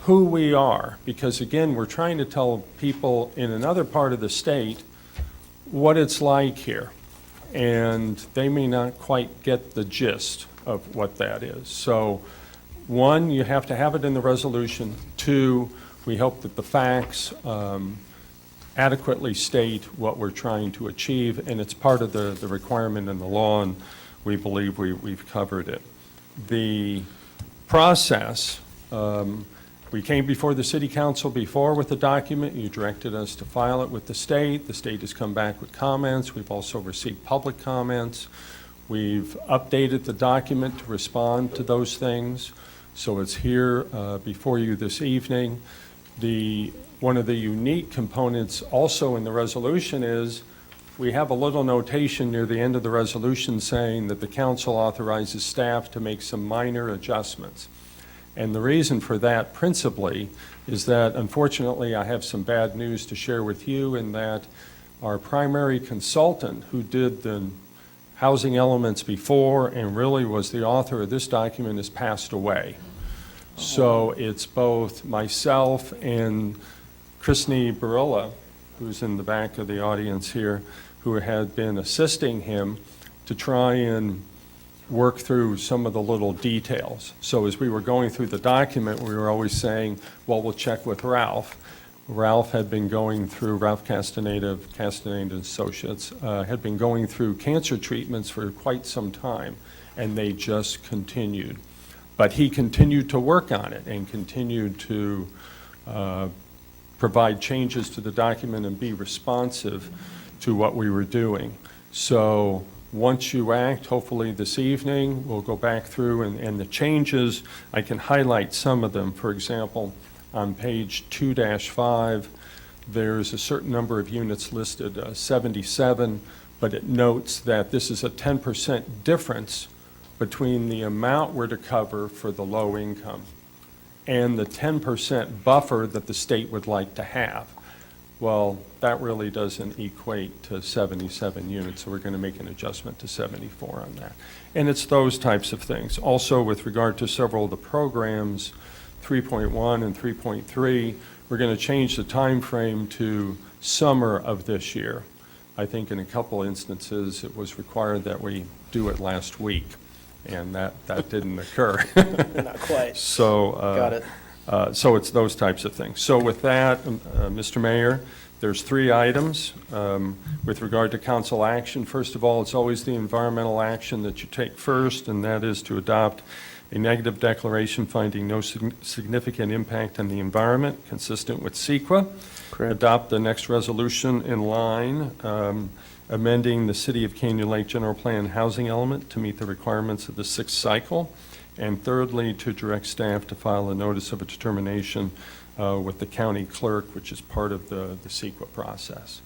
who we are. Because again, we're trying to tell people in another part of the state what it's like here. And they may not quite get the gist of what that is. So, 1, you have to have it in the resolution. 2, we hope that the facts adequately state what we're trying to achieve, and it's part of the requirement in the law, and we believe we've covered it. The process, we came before the city council before with the document. You directed us to file it with the state. The state has come back with comments. We've also received public comments. We've updated the document to respond to those things. So it's here before you this evening. One of the unique components also in the resolution is we have a little notation near the end of the resolution saying that the council authorizes staff to make some minor adjustments. And the reason for that principally is that unfortunately I have some bad news to share with you in that our primary consultant who did the housing elements before and really was the author of this document has passed away. So it's both myself and Christine Barilla, who's in the back of the audience here, who had been assisting him to try and work through some of the little details. So as we were going through the document, we were always saying, well, we'll check with Ralph. Ralph had been going through, Ralph Castaneda of Castaneda Associates, had been going through cancer treatments for quite some time, and they just continued. But he continued to work on it and continued to provide changes to the document and be responsive to what we were doing. So once you act, hopefully this evening, we'll go back through and the changes, I can highlight some of them. For example, on page 2-5, there's a certain number of units listed, 77, but it notes that this is a 10% difference between the amount we're to cover for the low income and the 10% buffer that the state would like to have. Well, that really doesn't equate to 77 units, so we're going to make an adjustment to 74 on that. And it's those types of things. Also, with regard to several of the programs, 3.1 and 3.3, we're going to change the time frame to summer of this year. I think in a couple instances, it was required that we do it last week, and that didn't occur. Not quite. So, Got it. So it's those types of things. So with that, Mr. Mayor, there's 3 items with regard to council action. First of all, it's always the environmental action that you take first, and that is to adopt a negative declaration finding no significant impact on the environment consistent with CEQA. Correct. Adopt the next resolution in line, amending the City of Canyon Lake General Plan housing element to meet the requirements of the 6th cycle. And thirdly, to direct staff to file a notice of a determination with the county clerk, which is part of the CEQA process.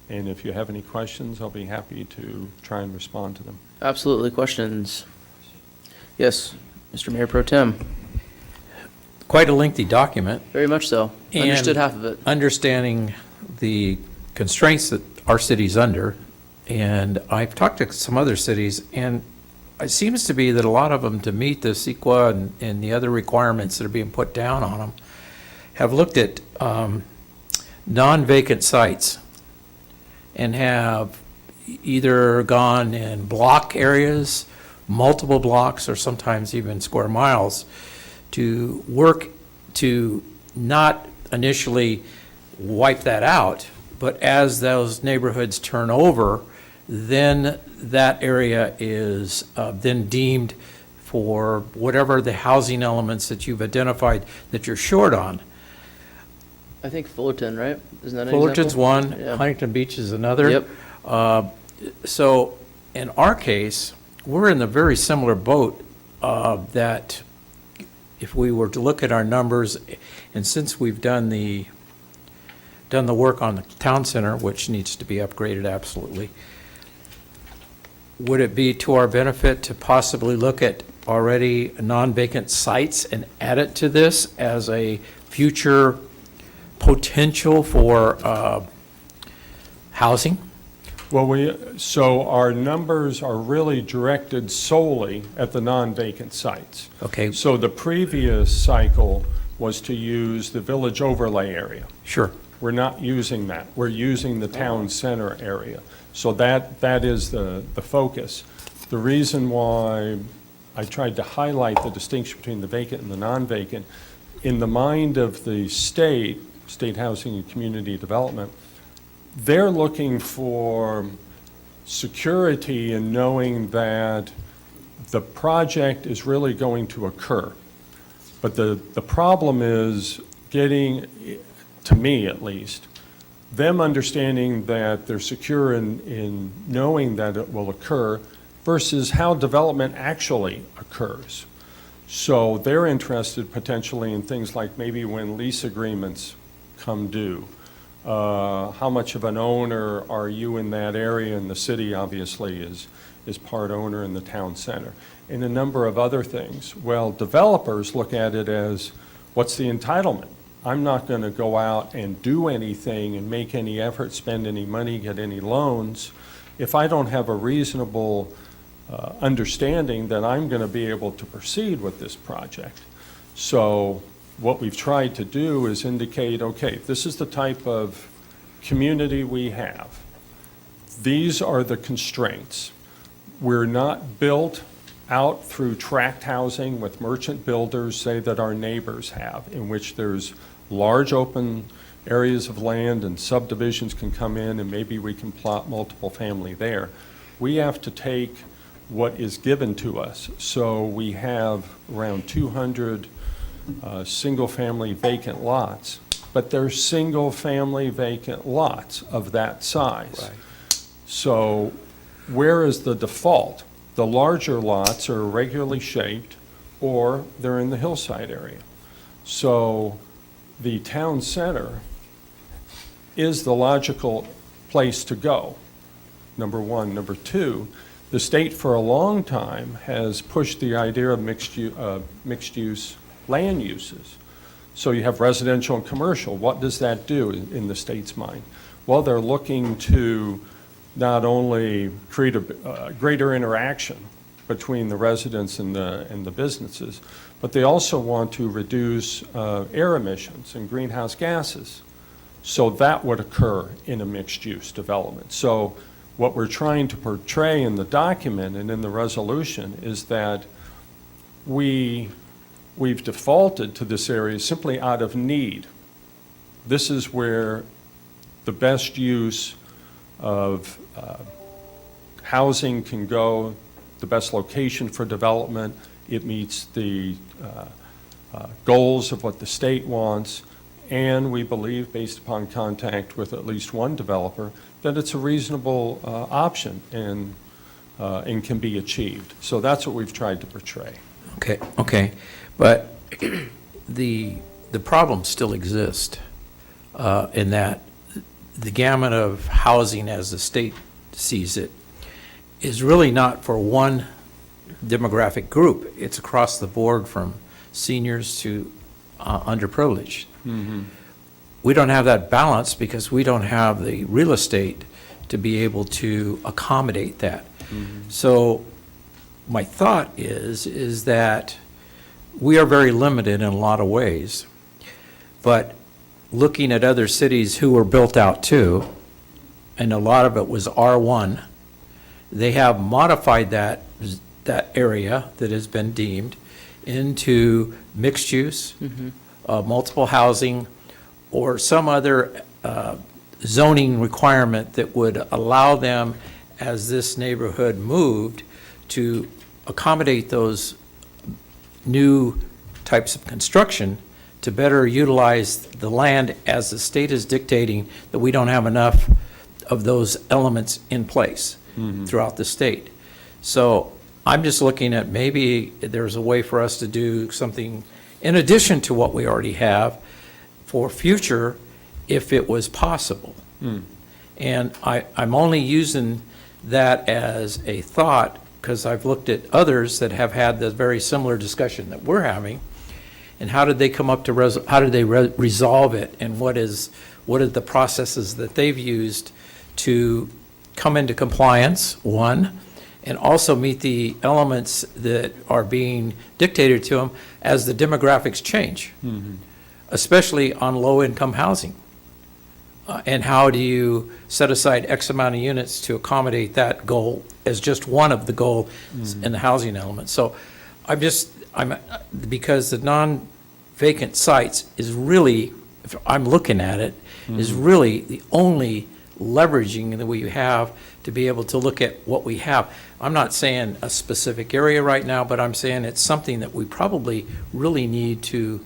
And if you have any questions, I'll be happy to try and respond to them. Absolutely. Questions? Yes, Mr. Mayor Pro Tem. Quite a lengthy document. Very much so. And Understood half of it. Understanding the constraints that our city's under, and I've talked to some other cities, and it seems to be that a lot of them, to meet the CEQA and the other requirements that are being put down on them, have looked at non-vacant sites and have either gone in block areas, multiple blocks, or sometimes even square miles to work to not initially wipe that out, but as those neighborhoods turn over, then that area is then deemed for whatever the housing elements that you've identified that you're short on. I think Fullerton, right? Isn't that an Fullerton's example? one, Yeah. Huntington Beach is another. Yep. So in our case, we're in a very similar boat that if we were to look at our numbers, and since we've done the work on the town center, which needs to be upgraded absolutely, would it be to our benefit to possibly look at already non-vacant sites and add it to this as a future potential for housing? Well, so our numbers are really directed solely at the non-vacant sites. Okay. So the previous cycle was to use the village overlay area. Sure. We're not using that. We're using the town center area. So that is the focus. The reason why I tried to highlight the distinction between the vacant and the non-vacant, in the mind of the state Housing and Community Development, they're looking for security in knowing that the project is really going to occur. But the problem is getting, to me at least, them understanding that they're secure in knowing that it will occur versus how development actually occurs. So they're interested potentially in things like maybe when lease agreements come due. How much of an owner are you in that area? And the city obviously is part owner in the town center. And a number of other things. Well, developers look at it as, what's the entitlement? I'm not going to go out and do anything and make any effort, spend any money, get any loans, if I don't have a reasonable understanding that I'm going to be able to proceed with this project. So what we've tried to do is indicate, okay, this is the type of community we have. These are the constraints. We're not built out through tract housing with merchant builders, say, that our neighbors have, in which there's large open areas of land and subdivisions can come in and maybe we can plot multiple family there. We have to take what is given to us. So we have around 200 single-family vacant lots, but they're single-family vacant lots of that size. Right. So where is the default? The larger lots are irregularly shaped, or they're in the hillside area. So the town center is the logical place to go, number one. Number two, the state for a long time has pushed the idea of mixed-use land uses. So you have residential and commercial. What does that do in the state's mind? Well, they're looking to not only create a greater interaction between the residents and the businesses, but they also want to reduce air emissions and greenhouse gases. So that would occur in a mixed-use development. So what we're trying to portray in the document and in the resolution is that we've defaulted to this area simply out of need. This is where the best use of housing can go, the best location for development. It meets the goals of what the state wants, and we believe, based upon contact with at least one developer, that it's a reasonable option and can be achieved. So that's what we've tried to portray. Okay, but the problems still exist in that the gamut of housing as the state sees it is really not for one demographic group. It's across the board from seniors to underprivileged. Mm-hmm. We don't have that balance because we don't have the real estate to be able to accommodate that. Mm-hmm. So my thought is that we are very limited in a lot of ways, but looking at other cities who were built out too, and a lot of it was R1, they have modified that area that has been deemed into mixed use, multiple housing, or some other zoning requirement that would allow them, as this neighborhood moved, to accommodate those new types of construction to better utilize the land as the state is dictating that we don't have enough of those elements in place throughout the state. So I'm just looking at maybe there's a way for us to do something in addition to what we already have for future if it was possible. And I'm only using that as a thought because I've looked at others that have had the very similar discussion that we're having, and how did they come up to, how did they resolve it, and what are the processes that they've used to come into compliance, one, and also meet the elements that are being dictated to them as the demographics change, especially on low-income housing. And how do you set aside X amount of units to accommodate that goal as just one of the goals in the housing element? So because the non-vacant sites is really, if I'm looking at it, is really the only leveraging that we have to be able to look at what we have. I'm not saying a specific area right now, but I'm saying it's something that we probably really need to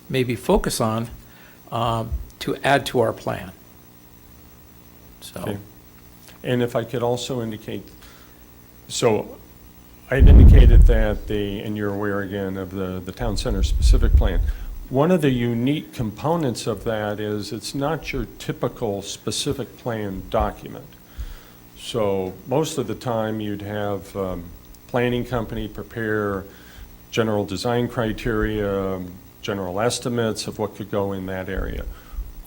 maybe focus on to add to our plan. So. Okay. And if I could also indicate, so I had indicated that and you're aware again of the town center specific plan. One of the unique components of that is it's not your typical specific plan document. So most of the time you'd have planning company prepare general design criteria, general estimates of what could go in that area.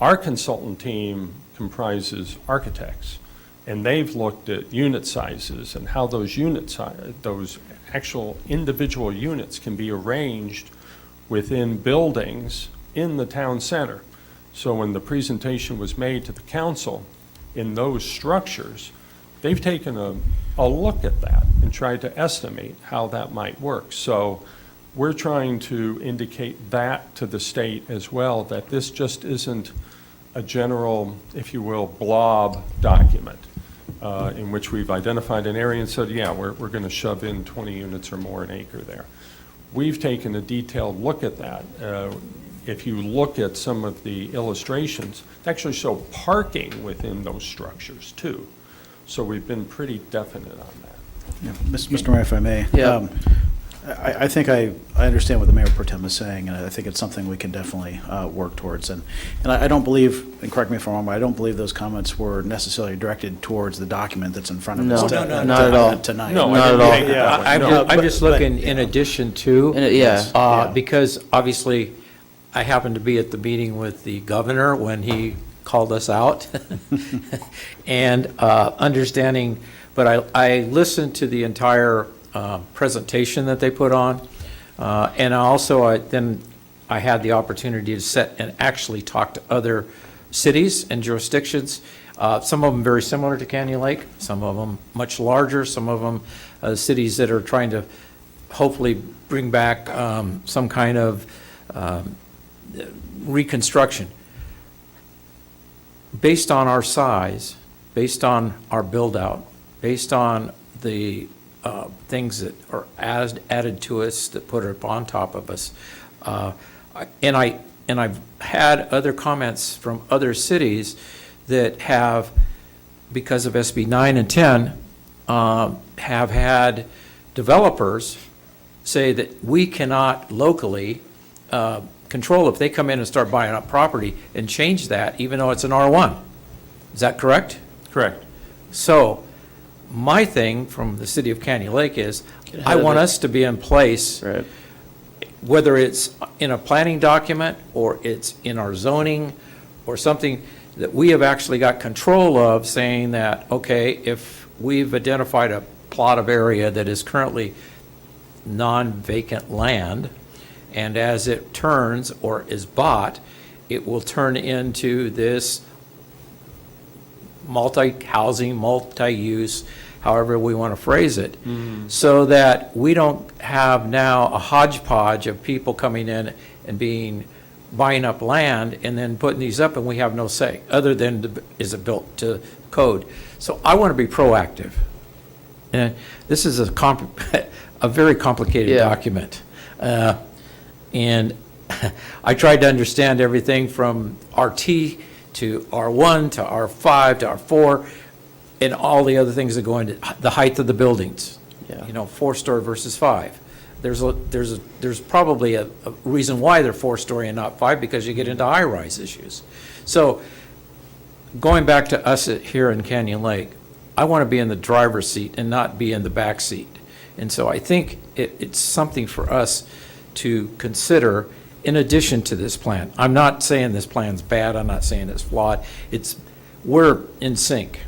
Our consultant team comprises architects, and they've looked at unit sizes and how those those actual individual units can be arranged within buildings in the town center. So when the presentation was made to the council in those structures, they've taken a look at that and tried to estimate how that might work. So we're trying to indicate that to the state as well, that this just isn't a general, if you will, blob document in which we've identified an area and said, yeah, we're going to shove in 20 units or more an acre there. We've taken a detailed look at that. If you look at some of the illustrations, they actually show parking within those structures too. So we've been pretty definite on that. Yeah, Mr. Mayor, if I may. Yeah. I think I understand what the Mayor Pro Tem is saying, and I think it's something we can definitely work towards. And I don't believe, and correct me if I'm wrong, but I don't believe those comments were necessarily directed towards the document that's in front of us not at all. tonight. No, not at all. Yeah, I'm just looking in addition to. Yeah. Because obviously, I happened to be at the meeting with the governor when he called us out. And understanding, but I listened to the entire presentation that they put on. And also, I had the opportunity to sit and actually talk to other cities and jurisdictions. Some of them very similar to Canyon Lake, some of them much larger, some of them cities that are trying to hopefully bring back some kind of reconstruction. Based on our size, based on our build-out, based on the things that are added to us, that put it on top of us. And I've had other comments from other cities that have, because of SB 9 and 10, have had developers say that we cannot locally control if they come in and start buying up property and change that, even though it's an R1. Is that correct? Correct. So, my thing from the city of Canyon Lake is, I want us to be in place, Right. whether it's in a planning document, or it's in our zoning, or something that we have actually got control of, saying that, okay, if we've identified a plot of area that is currently non-vacant land, and as it turns or is bought, it will turn into this multi-housing, multi-use, however we want to phrase it, so that we don't have now a hodgepodge of people coming in and buying up land and then putting these up, and we have no say, other than is it built to code. So I want to be proactive. And this is a very complicated document. And I tried to understand everything from RT to R1 to R5 to R4, and all the other things that go into the height of the buildings. Yeah. 4-story versus 5. There's probably a reason why they're 4-story and not 5, because you get into high-rise issues. So going back to us here in Canyon Lake, I want to be in the driver's seat and not be in the back seat. And so I think it's something for us to consider in addition to this plan. I'm not saying this plan's bad, I'm not saying it's flawed. We're in sync,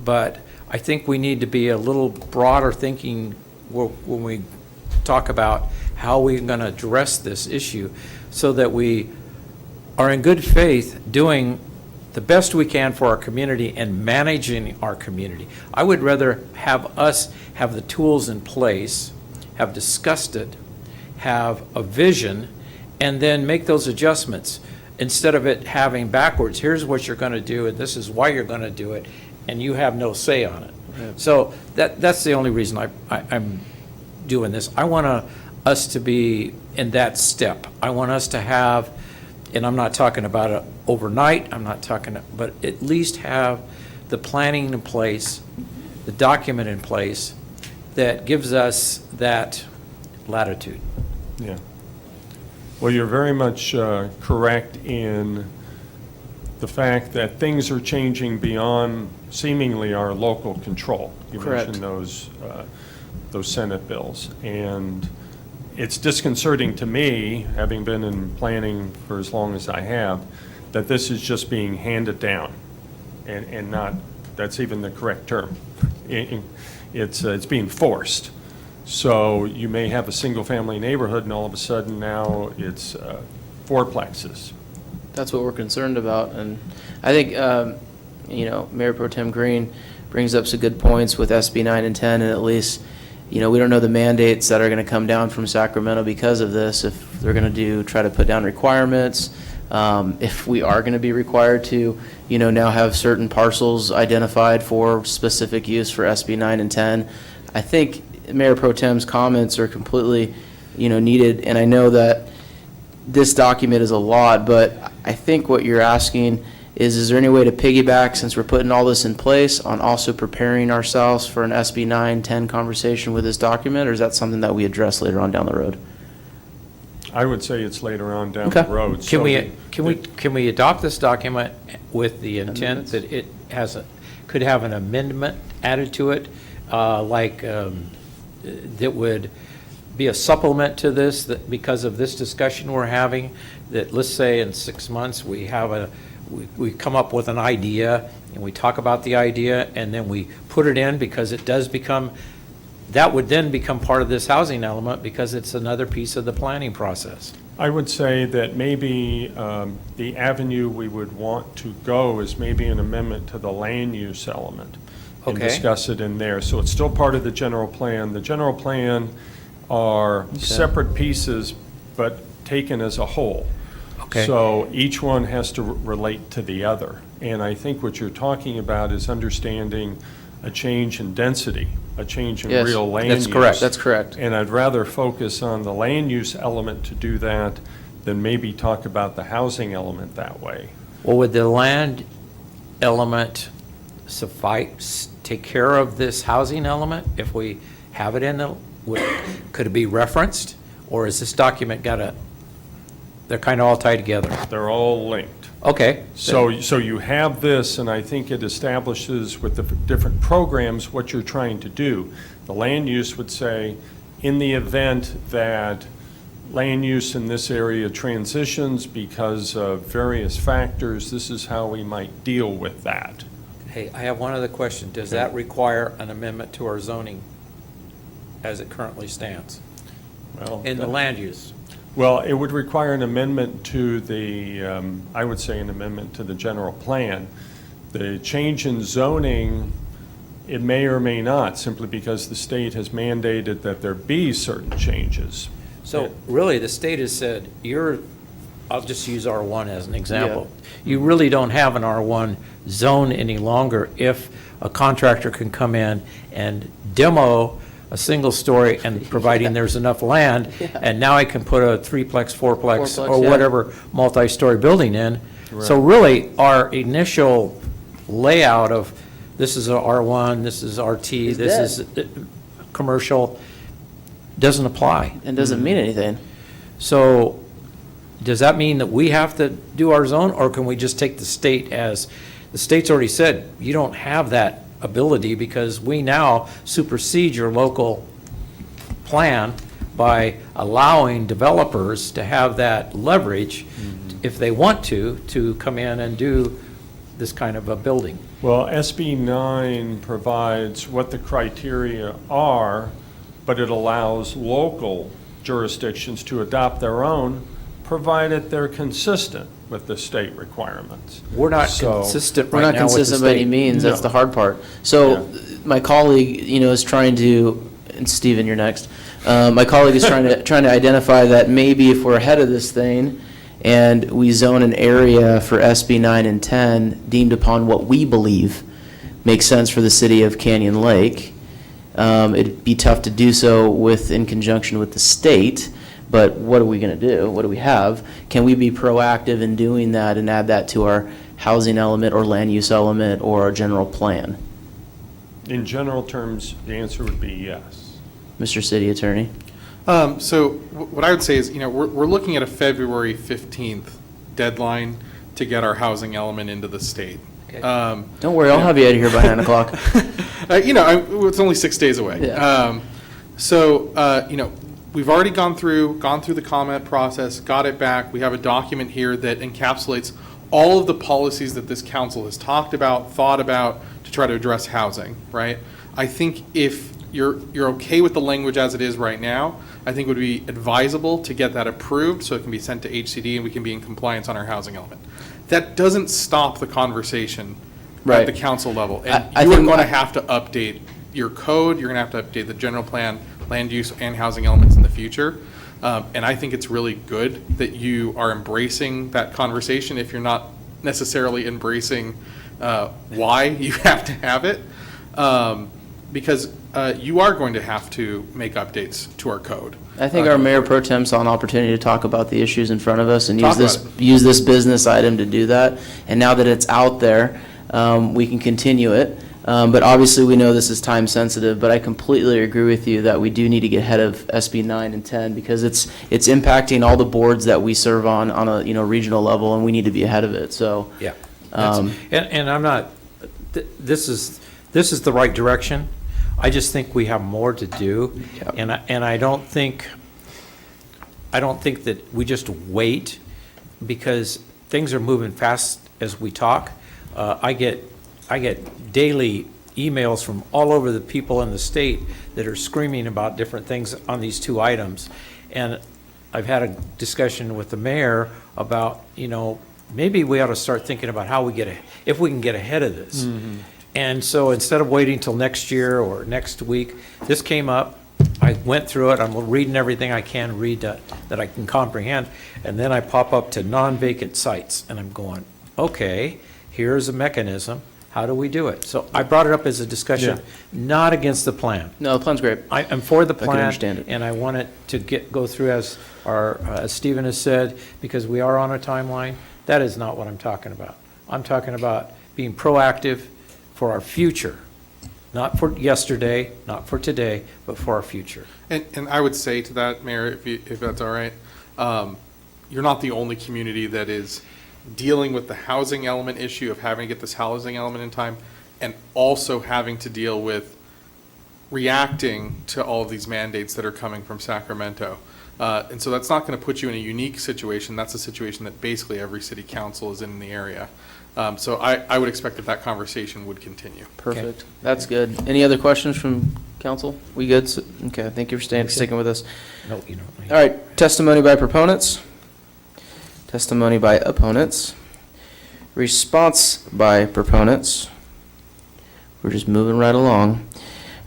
but I think we need to be a little broader thinking when we talk about how we're going to address this issue so that we are in good faith doing the best we can for our community and managing our community. I would rather have us have the tools in place, have discussed it, have a vision, and then make those adjustments instead of it having backwards. Here's what you're going to do, and this is why you're going to do it, and you have no say on it. So that's the only reason I'm doing this. I want us to be in that step. I want us to have, and I'm not talking about it overnight, but at least have the planning in place, the document in place that gives us that latitude. Yeah. Well, you're very much correct in the fact that things are changing beyond seemingly our local control. You Correct. mentioned those Senate bills. And it's disconcerting to me, having been in planning for as long as I have, that this is just being handed down and not, that's even the correct term. It's being forced. So you may have a single-family neighborhood, and all of a sudden now it's fourplexes. That's what we're concerned about, and I think, Mayor Pro Tem Green brings up some good points with SB 9 and 10, and at least, we don't know the mandates that are going to come down from Sacramento because of this, if they're going to try to put down requirements, if we are going to be required to, now have certain parcels identified for specific use for SB 9 and 10. I think Mayor Pro Tem's comments are completely, needed, and I know that this document is a lot, but I think what you're asking is there any way to piggyback, since we're putting all this in place, on also preparing ourselves for an SB 9-10 conversation with this document, or is that something that we address later on down the road? I would say it's later on down the road. Can we adopt this document with the intent that it could have an amendment added to it, that would be a supplement to this, that because of this discussion we're having, that let's say in 6 months we come up with an idea and we talk about the idea and then we put it in because it does become, that would then become part of this housing element because it's another piece of the planning process. I would say that maybe the avenue we would want to go is maybe an amendment to the land use element. And Okay. discuss it in there. So it's still part of the general plan. The general plan are separate pieces, but taken as a whole. Okay. So each one has to relate to the other. And I think what you're talking about is understanding a change in density, a change in Yes, real land that's use. correct, that's correct. And I'd rather focus on the land use element to do that than maybe talk about the housing element that way. Well, would the land element suffice, take care of this housing element if we have it in the, could it be referenced? Or is this document they're kind of all tied together? They're all linked. Okay. So you have this, and I think it establishes with the different programs what you're trying to do. The land use would say, in the event that land use in this area transitions because of various factors, this is how we might deal with that. Hey, I have one other question. Does that require an amendment to our zoning as it currently stands Well, in the land use? Well, it would require an amendment to the, I would say an amendment to the general plan. The change in zoning, it may or may not, simply because the state has mandated that there be certain changes. So really, the state has said, I'll just use R1 as an example. You really don't have an R1 zone any longer if a contractor can come in and demo a single story and providing there's enough land, and now I can put a threeplex, fourplex, or whatever multi-story building in. So really, our initial layout of this is a R1, this is RT, this is commercial, doesn't apply. And doesn't mean anything. So does that mean that we have to do our zone, or can we just take the state as, the state's already said, you don't have that ability because we now supersede your local plan by allowing developers to have that leverage, if they want to come in and do this kind of a building. Well, SB 9 provides what the criteria are, but it allows local jurisdictions to adopt their own, provided they're consistent with the state requirements. We're not So- consistent We're right not now with the consistent by any state. means, that's No. the hard part. So, my colleague, is trying to, and Stephen, you're next. My colleague is trying to identify that maybe if we're ahead of this thing, and we zone an area for SB 9 and 10 deemed upon what we believe makes sense for the city of Canyon Lake, it'd be tough to do so in conjunction with the state, but what are we going to do? What do we have? Can we be proactive in doing that and add that to our housing element or land use element or our general plan? In general terms, the answer would be yes. Mr. City Attorney? What I would say is, we're looking at a February 15th deadline to get our housing element into the state. Don't worry, I'll have you out of here by 9 o'clock. It's only 6 days away. Yeah. We've already gone through the comment process, got it back. We have a document here that encapsulates all of the policies that this council has talked about, thought about to try to address housing, right? I think if you're okay with the language as it is right now, I think it would be advisable to get that approved so it can be sent to HCD and we can be in compliance on our housing element. That doesn't stop the conversation Right. at the council level. And I you are think- going to have to update your code, you're going to have to update the general plan, land use, and housing elements in the future. And I think it's really good that you are embracing that conversation if you're not necessarily embracing why you have to have it. Because you are going to have to make updates to our code. I think our Mayor Pro Tem saw an opportunity to talk about the issues in front of us and Talk use this business item to do that. And now that it's out there, we can continue it. But obviously, we know this is time sensitive, but I completely agree with you that we do need to get ahead of SB 9 and 10 because it's impacting all the boards that we serve on a regional level, and we need to be ahead of it, so. Yeah. And I'm not, this is the right direction. I just think we have more to do. Yep. And I don't think that we just wait because things are moving fast as we talk. I get daily emails from all over the people in the state that are screaming about different things on these two items. And I've had a discussion with the mayor about, maybe we ought to start thinking about how if we can get ahead of this. Mm-hmm. And so instead of waiting till next year or next week, this came up. I went through it. I'm reading everything I can read that I can comprehend. And then I pop up to non-vacant sites and I'm going, okay, here's a mechanism. How do we do it? So I brought it up as a discussion, not against the plan. No, the plan's great. I'm for the I can plan. understand it. And I want it to go through as Stephen has said, because we are on a timeline. That is not what I'm talking about. I'm talking about being proactive for our future, not for yesterday, not for today, but for our future. And I would say to that, Mayor, if that's all right, you're not the only community that is dealing with the housing element issue of having to get this housing element in time and also having to deal with reacting to all of these mandates that are coming from Sacramento. And so that's not going to put you in a unique situation. That's a situation that basically every city council is in the area. So I would expect that conversation would continue. Perfect. Okay. That's good. Any other questions from council? We good? Okay, thank you for sticking with us. No, you don't. All right, testimony by proponents. Testimony by opponents. Response by proponents. We're just moving right along.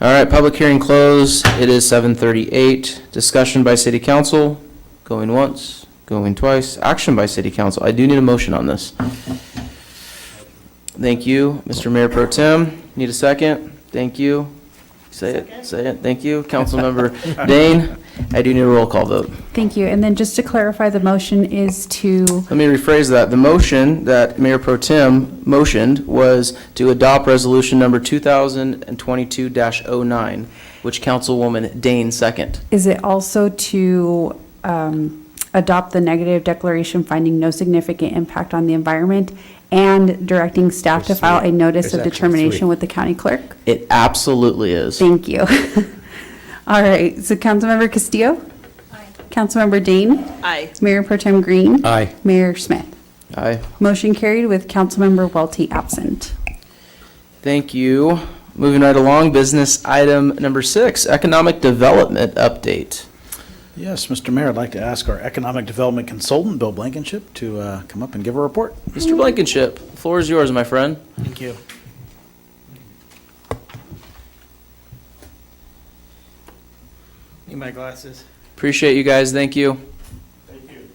All right, public hearing closed. It is 7:38. Discussion by city council. Going once, going twice. Action by city council. I do need a motion on this. Thank you, Mr. Mayor Pro Tem. Need a second? Thank you. Say it. Thank you. Councilmember Dane, I do need a roll call vote. Thank you. And then just to clarify, the motion is to, Let me rephrase that. The motion that Mayor Pro Tem motioned was to adopt resolution number 2022-09, which Councilwoman Dane second. is it also to adopt the negative declaration finding no significant impact on the environment and directing staff to There's file three. a notice There's of actually determination three. with the county clerk? It absolutely is. Thank you. All right, so Councilmember Castillo? Aye. Councilmember Dane? Aye. Mayor Pro Tem Green? Aye. Mayor Smith? Aye. Motion carried with Councilmember Welty absent. Thank you. Moving right along, business item number 6, economic development update. Yes, Mr. Mayor, I'd like to ask our economic development consultant, Bill Blankenship, to come up and give a report. Mr. Blankenship, the floor is yours, my friend. Thank you. Need my glasses. Appreciate you guys. Thank you. Thank you.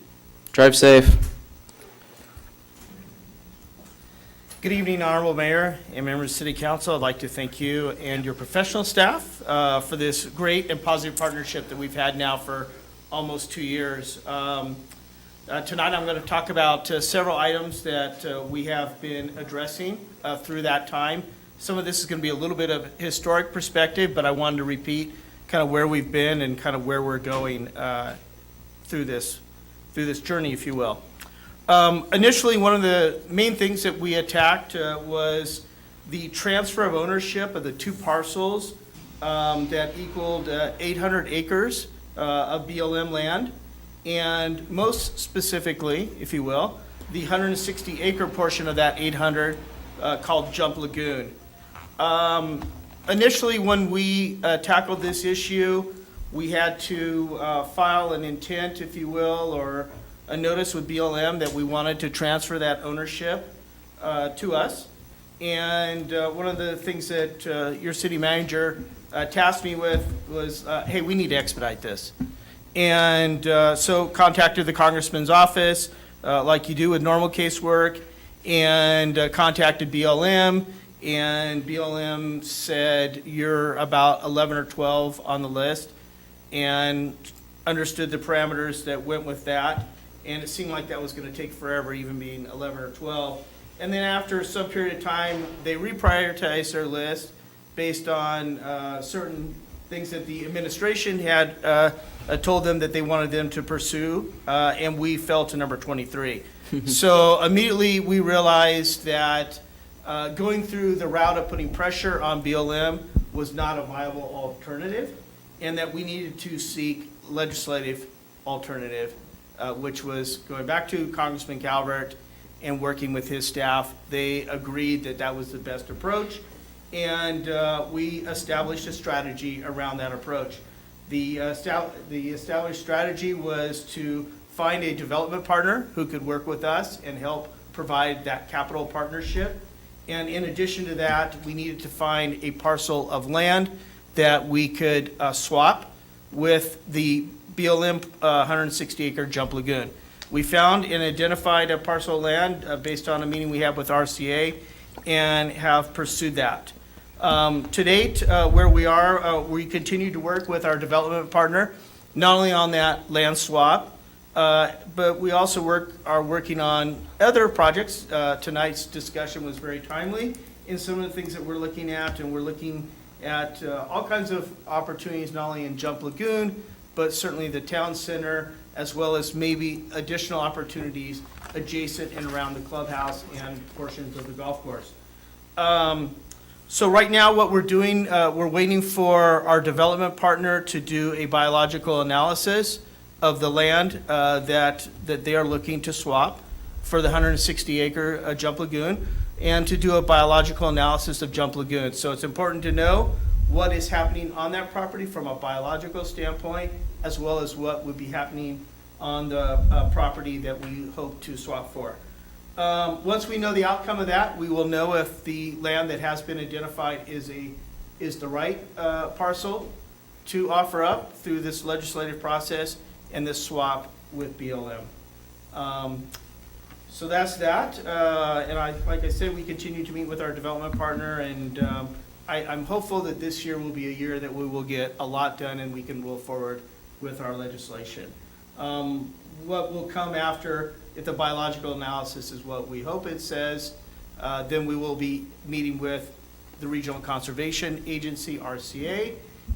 Drive safe. Good evening, Honorable Mayor and members of City Council. I'd like to thank you and your professional staff for this great and positive partnership that we've had now for almost 2 years. Tonight, I'm going to talk about several items that we have been addressing through that time. Some of this is going to be a little bit of historic perspective, but I wanted to repeat kind of where we've been and kind of where we're going through this journey, if you will. Initially, one of the main things that we attacked was the transfer of ownership of the 2 parcels that equaled 800 acres of BLM land, and most specifically, if you will, the 160-acre portion of that 800 called Jump Lagoon. Initially, when we tackled this issue, we had to file an intent, if you will, or a notice with BLM that we wanted to transfer that ownership to us. And one of the things that your city manager tasked me with was, hey, we need to expedite this. And so contacted the congressman's office, like you do with normal casework, and contacted BLM. And BLM said, you're about 11 or 12 on the list, and understood the parameters that went with that. And it seemed like that was going to take forever, even being 11 or 12. And then after some period of time, they reprioritized their list based on certain things that the administration had told them that they wanted them to pursue, and we fell to number 23. So immediately we realized that going through the route of putting pressure on BLM was not a viable alternative, and that we needed to seek legislative alternative, which was going back to Congressman Calvert and working with his staff. They agreed that that was the best approach, and we established a strategy around that approach. The established strategy was to find a development partner who could work with us and help provide that capital partnership. And in addition to that, we needed to find a parcel of land that we could swap with the BLM 160-acre Jump Lagoon. We found and identified a parcel of land based on a meeting we had with RCA and have pursued that. To date, where we are, we continue to work with our development partner, not only on that land swap, but we also are working on other projects. Tonight's discussion was very timely in some of the things that we're looking at, and we're looking at all kinds of opportunities, not only in Jump Lagoon, but certainly the town center, as well as maybe additional opportunities adjacent and around the clubhouse and portions of the golf course. So right now, what we're doing, we're waiting for our development partner to do a biological analysis of the land that they are looking to swap for the 160-acre Jump Lagoon, and to do a biological analysis of Jump Lagoon. So it's important to know what is happening on that property from a biological standpoint, as well as what would be happening on the property that we hope to swap for. Once we know the outcome of that, we will know if the land that has been identified is the right parcel to offer up through this legislative process and this swap with BLM. So that's that. And like I said, we continue to meet with our development partner, and I'm hopeful that this year will be a year that we will get a lot done and we can move forward with our legislation. What will come after, if the biological analysis is what we hope it says, then we will be meeting with the Regional Conservation Agency, RCA,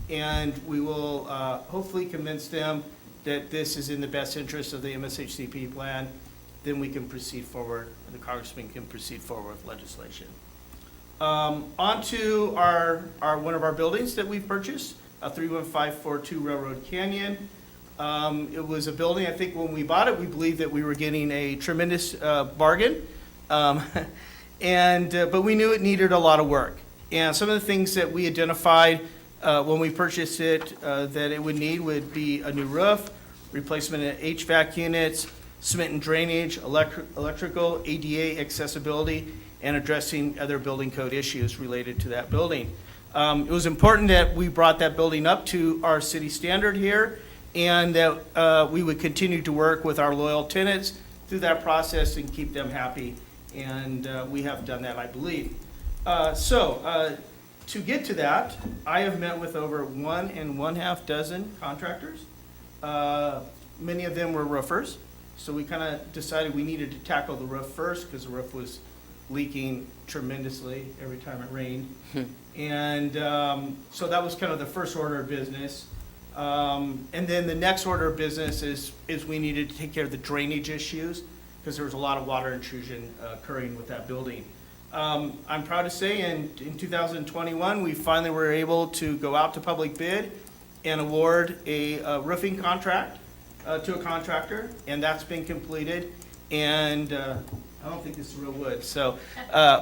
and we will hopefully convince them that this is in the best interest of the MSHCP plan. Then we can proceed forward, the congressman can proceed forward with legislation. On to our one of our buildings that we've purchased. 31542 Railroad Canyon. It was a building, I think when we bought it, we believed that we were getting a tremendous bargain. But we knew it needed a lot of work. And some of the things that we identified when we purchased it that it would need would be a new roof, replacement of HVAC units, cement and drainage, electrical, ADA accessibility, and addressing other building code issues related to that building. It was important that we brought that building up to our city standard here, and that we would continue to work with our loyal tenants through that process and keep them happy. And we have done that, I believe. To get to that, I have met with over 1.5 dozen contractors. Many of them were roofers. So we kind of decided we needed to tackle the roof first because the roof was leaking tremendously every time it rained. And so that was kind of the first order of business. And then the next order of business is we needed to take care of the drainage issues because there was a lot of water intrusion occurring with that building. I'm proud to say in 2021, we finally were able to go out to public bid and award a roofing contract to a contractor, and that's been completed. And I don't think this is real wood. So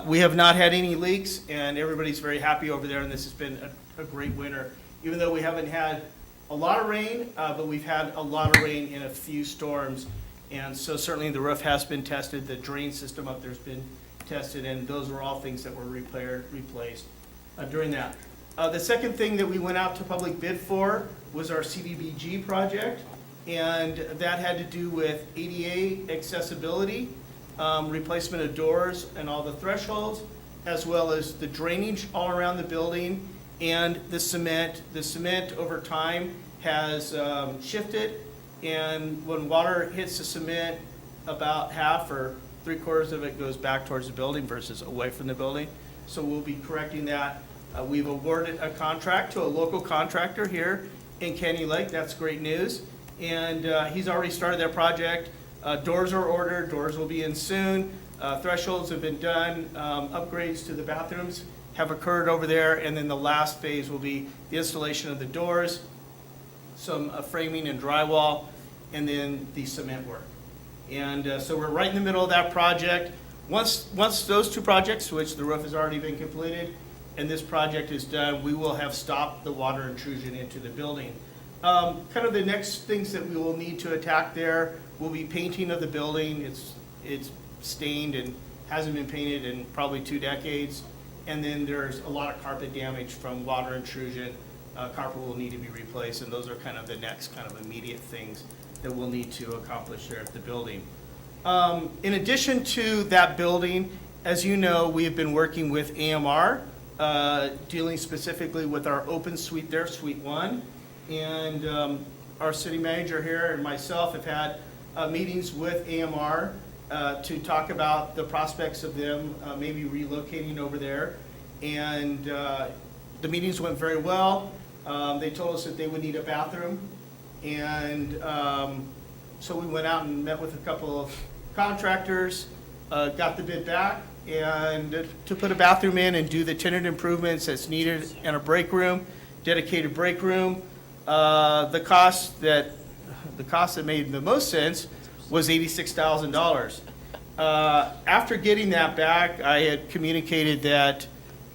we have not had any leaks, and everybody's very happy over there, and this has been a great winter. Even though we haven't had a lot of rain, but we've had a lot of rain in a few storms. And so certainly the roof has been tested, the drain system up there's been tested, and those were all things that were replaced during that. The second thing that we went out to public bid for was our CDBG project, and that had to do with ADA accessibility, replacement of doors and all the thresholds, as well as the drainage all around the building and the cement. The cement over time has shifted, and when water hits the cement, about half or 3/4 of it goes back towards the building versus away from the building. So we'll be correcting that. We've awarded a contract to a local contractor here in Canyon Lake. That's great news. And he's already started that project. Doors are ordered, doors will be in soon. Thresholds have been done, upgrades to the bathrooms have occurred over there, and then the last phase will be the installation of the doors, some framing and drywall, and then the cement work. And so we're right in the middle of that project. Once those two projects, which the roof has already been completed, and this project is done, we will have stopped the water intrusion into the building. Kind of the next things that we will need to attack there will be painting of the building. It's stained and hasn't been painted in probably 2 decades. And then there's a lot of carpet damage from water intrusion. Carpet will need to be replaced, and those are kind of the next kind of immediate things that we'll need to accomplish there at the building. In addition to that building, as you know, we have been working with AMR, dealing specifically with our open suite there, Suite 1. And our city manager here and myself have had meetings with AMR to talk about the prospects of them maybe relocating over there. And the meetings went very well. They told us that they would need a bathroom. And so we went out and met with a couple of contractors, got the bid back, and to put a bathroom in and do the tenant improvements that's needed in a break room, dedicated break room. The cost that made the most sense was $86,000. After getting that back, I had communicated that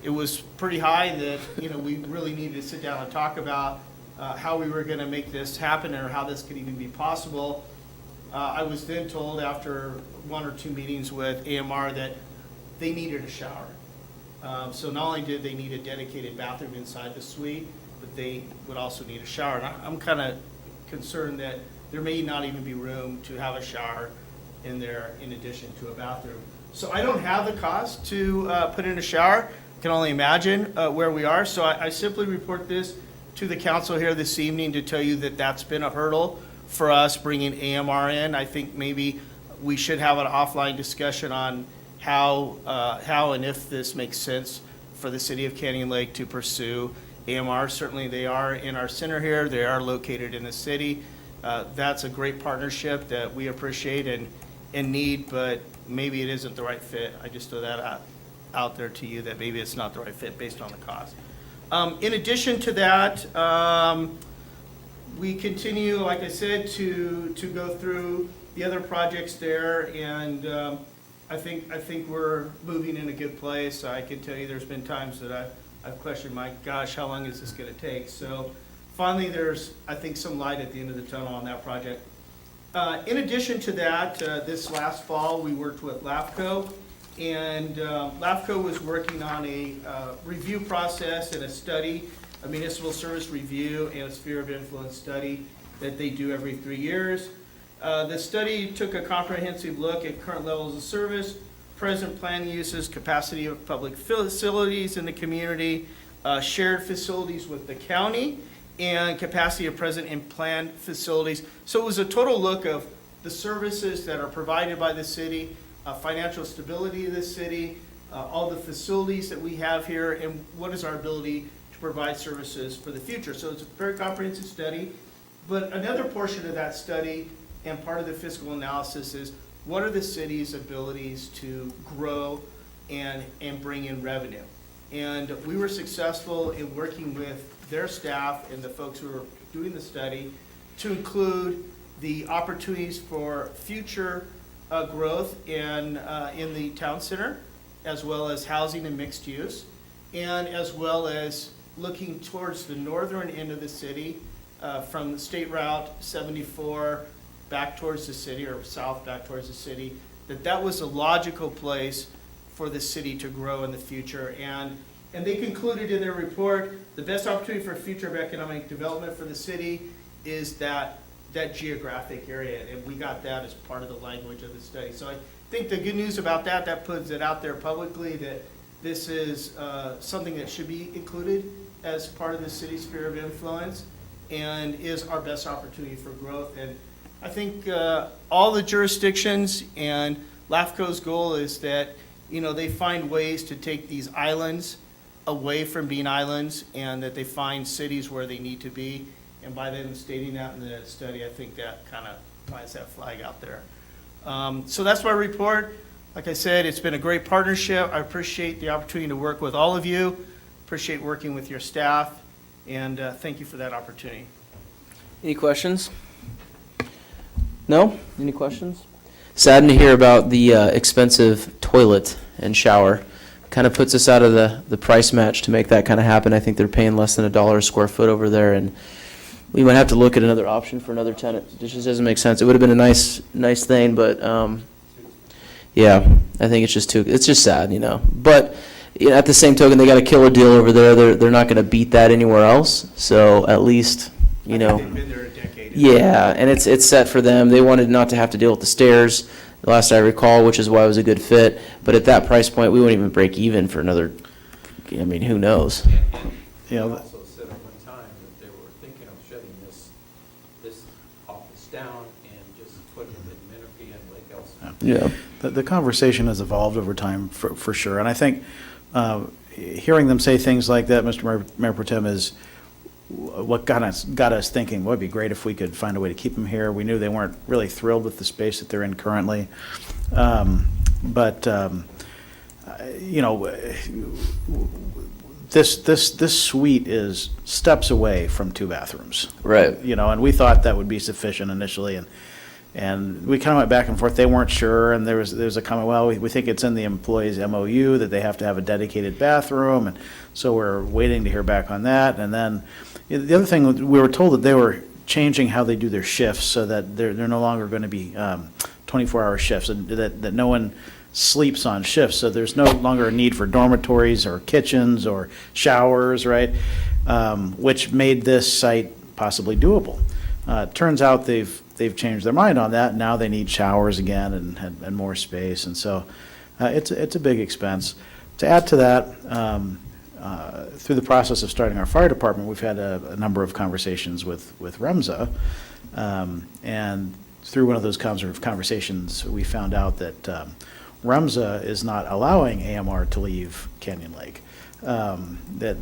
it was pretty high, and that we really needed to sit down and talk about how we were going to make this happen or how this could even be possible. I was then told after 1 or 2 meetings with AMR that they needed a shower. So not only did they need a dedicated bathroom inside the suite, but they would also need a shower. And I'm kind of concerned that there may not even be room to have a shower in there in addition to a bathroom. So I don't have the cost to put in a shower. I can only imagine where we are. So I simply report this to the council here this evening to tell you that that's been a hurdle for us bringing AMR in. I think maybe we should have an offline discussion on how and if this makes sense for the city of Canyon Lake to pursue AMR. Certainly they are in our center here. They are located in the city. That's a great partnership that we appreciate and need, but maybe it isn't the right fit. I just throw that out there to you that maybe it's not the right fit based on the cost. In addition to that, we continue, like I said, to go through the other projects there, and I think we're moving in a good place. I can tell you there's been times that I've questioned, my gosh, how long is this going to take? So finally, there's, I think, some light at the end of the tunnel on that project. In addition to that, this last fall, we worked with LAFCO, and LAFCO was working on a review process and a study, a municipal service review and a sphere of influence study that they do every 3 years. The study took a comprehensive look at current levels of service, present plan uses, capacity of public facilities in the community, shared facilities with the county, and capacity of present and planned facilities. So it was a total look of the services that are provided by the city, financial stability of the city, all the facilities that we have here, and what is our ability to provide services for the future. So it's a very comprehensive study. But another portion of that study and part of the fiscal analysis is what are the city's abilities to grow and bring in revenue. And we were successful in working with their staff and the folks who are doing the study to include the opportunities for future growth in the town center, as well as housing and mixed use, and as well as looking towards the northern end of the city, from the State Route 74 back towards the city, or south back towards the city, that was a logical place for the city to grow in the future. And they concluded in their report, the best opportunity for future of economic development for the city is that geographic area, and we got that as part of the language of the study. So I think the good news about that puts it out there publicly that this is something that should be included as part of the city's sphere of influence and is our best opportunity for growth. And I think all the jurisdictions and LAFCO's goal is that, they find ways to take these islands away from being islands, and that they find cities where they need to be. And by them stating that in the study, I think that kind of flies that flag out there. So that's my report. Like I said, it's been a great partnership. I appreciate the opportunity to work with all of you. Appreciate working with your staff, and thank you for that opportunity. Any questions? No? Any questions? Saddened to hear about the expensive toilet and shower. Kind of puts us out of the price match to make that kind of happen. I think they're paying less than $1 a square foot over there, and we might have to look at another option for another tenant. It just doesn't make sense. It would have been a nice thing, but yeah, I think it's just sad, But at the same token, they got a killer deal over there. They're not going to beat that anywhere else. So at least, I think they've been there a decade. Yeah, and it's set for them. They wanted not to have to deal with the stairs, the last I recall, which is why it was a good fit. But at that price point, we wouldn't even break even for another. I mean, who knows? They also said at one time that they were thinking of shutting this office down and just putting it in Menifee and Lake Elsinore. Yeah. The conversation has evolved over time for sure, and I think hearing them say things like that, Mr. Mayor Pro Tem, is what got us thinking, well, it'd be great if we could find a way to keep them here. We knew they weren't really thrilled with the space that they're in currently. This suite is steps away from 2 bathrooms. Right. And we thought that would be sufficient initially, and we kind of went back and forth. They weren't sure, and there was a comment, well, we think it's in the employee's MOU that they have to have a dedicated bathroom, and so we're waiting to hear back on that. And then the other thing, we were told that they were changing how they do their shifts so that they're no longer going to be 24-hour shifts, and that no one sleeps on shifts, so there's no longer a need for dormitories or kitchens or showers, right? Which made this site possibly doable. Turns out they've changed their mind on that. Now they need showers again and more space, and so it's a big expense. To add to that, through the process of starting our fire department, we've had a number of conversations with REMSA, and through one of those conversations, we found out that REMSA is not allowing AMR to leave Canyon Lake. That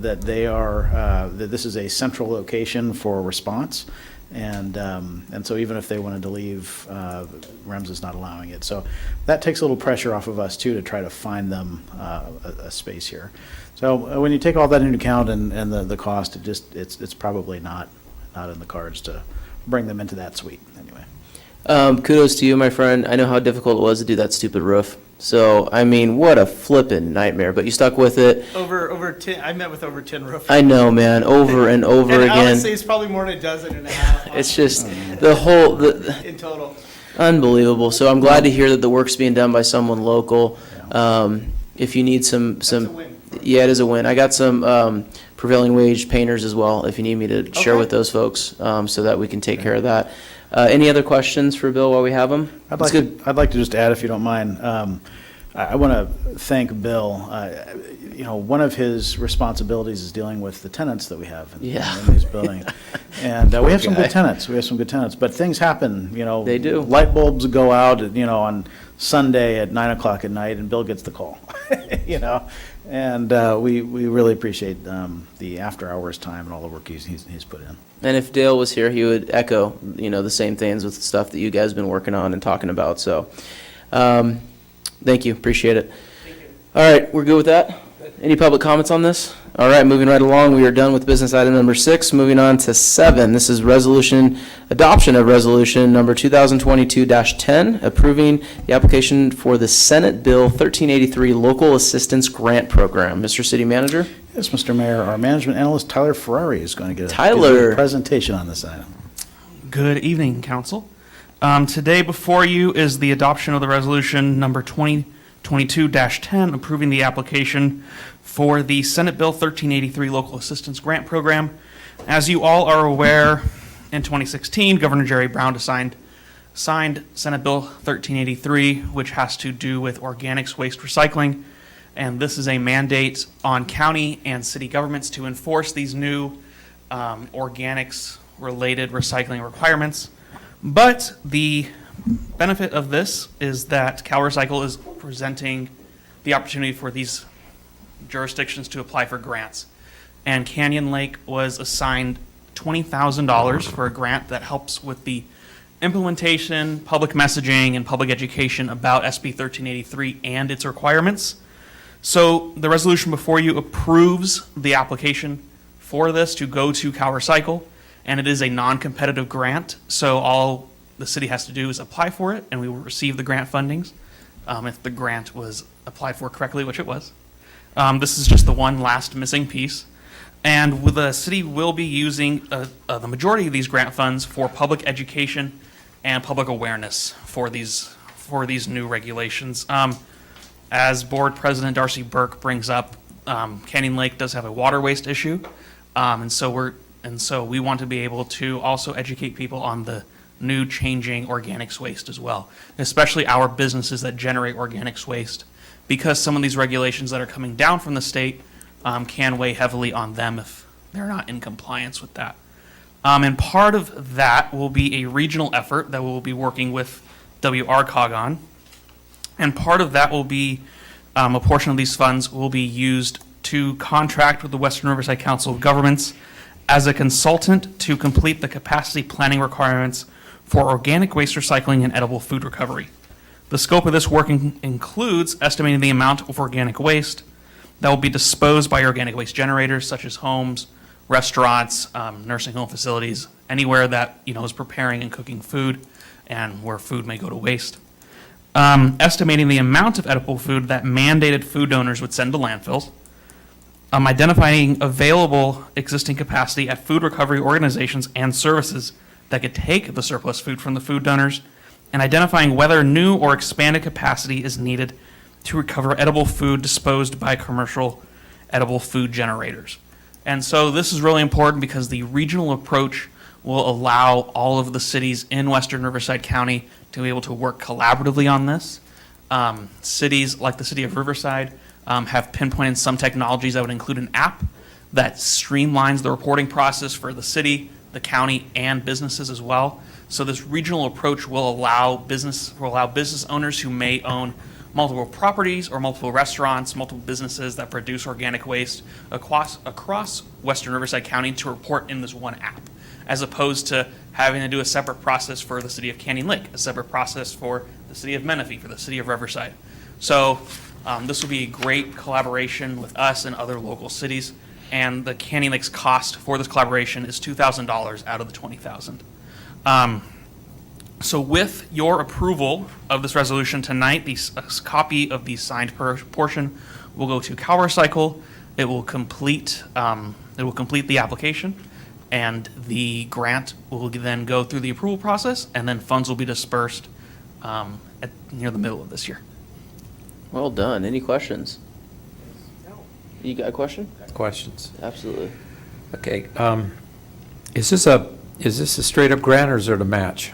this is a central location for response, And so even if they wanted to leave, REMS is not allowing it. So that takes a little pressure off of us too, to try to find them a space here. So when you take all that into account and the cost, it's probably not in the cards to bring them into that suite anyway. Kudos to you, my friend. I know how difficult it was to do that stupid roof. So, I mean, what a flippin' nightmare, but you stuck with it. Over 10, I met with over 10 roofers. I know, man, over and over And again. honestly, it's probably more than a dozen and a half. It's just the whole, In total. unbelievable. So I'm glad to hear that the work's being done by someone local. If you need some, yeah, it is a win. I got some prevailing wage painters as well, if you need me to share with those folks, so that we can take care of that. Any other questions for Bill while we have him? I'd like to just add, if you don't mind, I want to thank Bill. One of his responsibilities is dealing with the tenants that we have in these buildings. And we have some good tenants. But things happen, They do. Light bulbs go out, on Sunday at 9 o'clock at night, and Bill gets the call, And we really appreciate the after-hours time and all the work he's put in. And if Dale was here, he would echo, the same things with the stuff that you guys have been working on and talking about. So, thank you. Appreciate it. All right, we're good with that? Any public comments on this? All right, moving right along, we are done with business item number 6. Moving on to 7. This is adoption of resolution number 2022-10, approving the application for the Senate Bill 1383 Local Assistance Grant Program. Mr. City Manager? Yes, Mr. Mayor, our management analyst, Tyler Ferrari, is going to give a presentation on this item. Good evening, Council. Today before you is the adoption of the resolution number 2022-10, approving the application for the Senate Bill 1383 Local Assistance Grant Program. As you all are aware, in 2016, Governor Jerry Brown signed Senate Bill 1383, which has to do with organics waste recycling. And this is a mandate on county and city governments to enforce these new organics-related recycling requirements. But the benefit of this is that CalRecycle is presenting the opportunity for these jurisdictions to apply for grants. And Canyon Lake was assigned $20,000 for a grant that helps with the implementation, public messaging, and public education about SB 1383 and its requirements. So the resolution before you approves the application for this to go to CalRecycle, and it is a non-competitive grant, so all the city has to do is apply for it, and we will receive the grant fundings if the grant was applied for correctly, which it was. This is just the one last missing piece. And the city will be using the majority of these grant funds for public education and public awareness for these new regulations. As Board President Darcy Burke brings up, Canyon Lake does have a water waste issue, and so we want to be able to also educate people on the new changing organics waste as well, especially our businesses that generate organics waste, because some of these regulations that are coming down from the state can weigh heavily on them if they're not in compliance with that. And part of that will be a regional effort that we'll be working with WRCOG on. And part of that will be a portion of these funds will be used to contract with the Western Riverside Council of Governments as a consultant to complete the capacity planning requirements for organic waste recycling and edible food recovery. The scope of this work includes estimating the amount of organic waste that will be disposed by organic waste generators such as homes, restaurants, nursing home facilities, anywhere that is preparing and cooking food and where food may go to waste. Estimating the amount of edible food that mandated food donors would send to landfills. Identifying available existing capacity at food recovery organizations and services that could take the surplus food from the food donors, and identifying whether new or expanded capacity is needed to recover edible food disposed by commercial edible food generators. And so this is really important because the regional approach will allow all of the cities in Western Riverside County to be able to work collaboratively on this. Cities like the city of Riverside have pinpointed some technologies that would include an app that streamlines the reporting process for the city, the county, and businesses as well. So this regional approach will allow business owners who may own multiple properties or multiple restaurants, multiple businesses that produce organic waste across Western Riverside County to report in this one app, as opposed to having to do a separate process for the city of Canyon Lake, a separate process for the city of Menifee, for the city of Riverside. So this will be a great collaboration with us and other local cities, and the Canyon Lake's cost for this collaboration is $2,000 out of the $20,000. So with your approval of this resolution tonight, a copy of the signed portion will go to CalRecycle. It will complete the application, and the grant will then go through the approval process, and then funds will be dispersed near the middle of this year. Well done. Any questions? You got a question? Questions? Absolutely. Okay, is this a straight-up grant, or is it a match?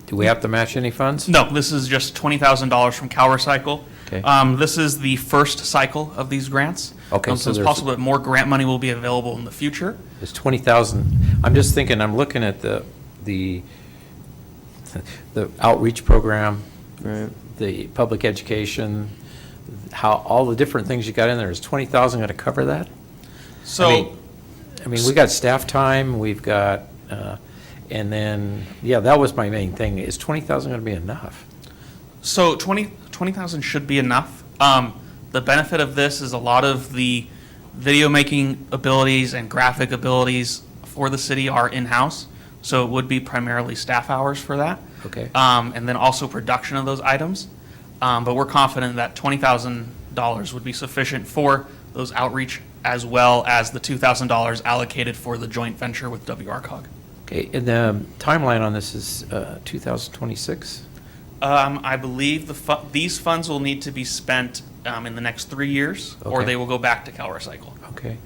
Do we have to match any funds? No, this is just $20,000 from CalRecycle. Okay. This is the first cycle of these grants. Okay, So so it's there's- possible that more grant money will be available in the future. It's 20,000. I'm just thinking, I'm looking at the outreach program, Right. the public education, how, all the different things you got in there. Is 20,000 going to cover that? So, I mean, we got staff time, we've got, and then, yeah, that was my main thing. Is 20,000 going to be enough? so 20,000 should be enough. The benefit of this is a lot of the video making abilities and graphic abilities for the city are in-house. So it would be primarily staff hours for that. Okay. And then also production of those items. But we're confident that $20,000 would be sufficient for those outreach, as well as the $2,000 allocated for the joint venture with WRCOG. Okay, and the timeline on this is 2026? I believe these funds will need to be spent in the next 3 years, or Okay. they will go back to CalRecycle. Okay.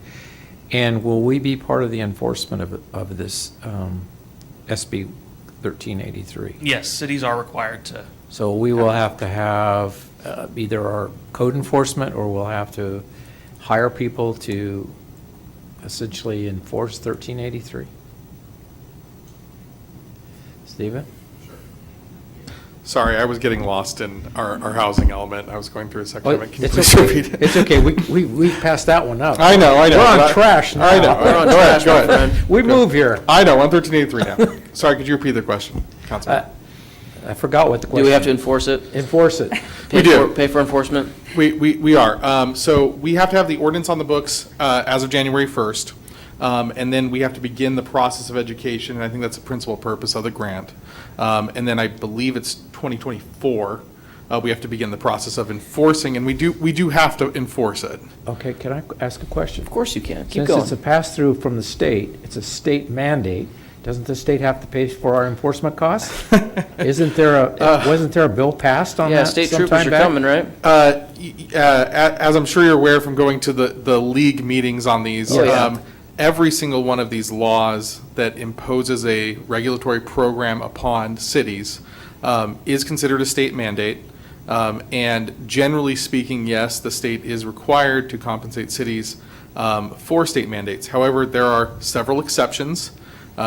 And will we be part of the enforcement of this SB 1383? Yes, cities are required to. So we will have to have either our code enforcement, or we'll have to hire people to essentially enforce 1383? Stephen? Sorry, I was getting lost in our housing element. I was going through a section Oh, of it. Can you it's please okay. repeat it? It's okay. We passed that one up. I know. We're on but trash now. I know. We're on Go ahead, trash, go my ahead. friend. We move here. I know, 11383 now. Sorry, could you repeat the question, Councilman? I forgot what the question. Do we have to enforce it? Enforce it. We do. Pay for enforcement? We are. So we have to have the ordinance on the books as of January 1st. And then we have to begin the process of education, and I think that's the principal purpose of the grant. And then I believe it's 2024, we have to begin the process of enforcing, and we do have to enforce it. Okay, can I ask a question? Of course you can. Keep Since going. it's a pass-through from the state, it's a state mandate, doesn't the state have to pay for our enforcement costs? Wasn't there a bill passed on that Yeah, state troopers sometime are back? coming, right? As I'm sure you're aware from going to the league meetings on these, Oh, yeah. every single one of these laws that imposes a regulatory program upon cities is considered a state mandate. And generally speaking, yes, the state is required to compensate cities for state mandates. However, there are several exceptions,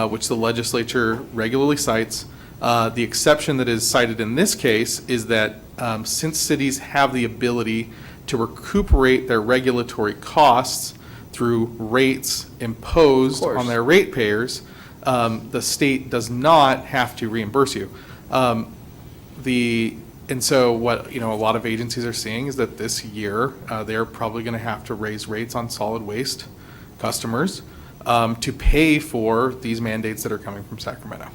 which the legislature regularly cites. The exception that is cited in this case is that since cities have the ability to recuperate their regulatory costs through rates imposed on their ratepayers, the state does not have to reimburse you. And so what, a lot of agencies are seeing is that this year, they're probably going to have to raise rates on solid waste customers to pay for these mandates that are coming from Sacramento.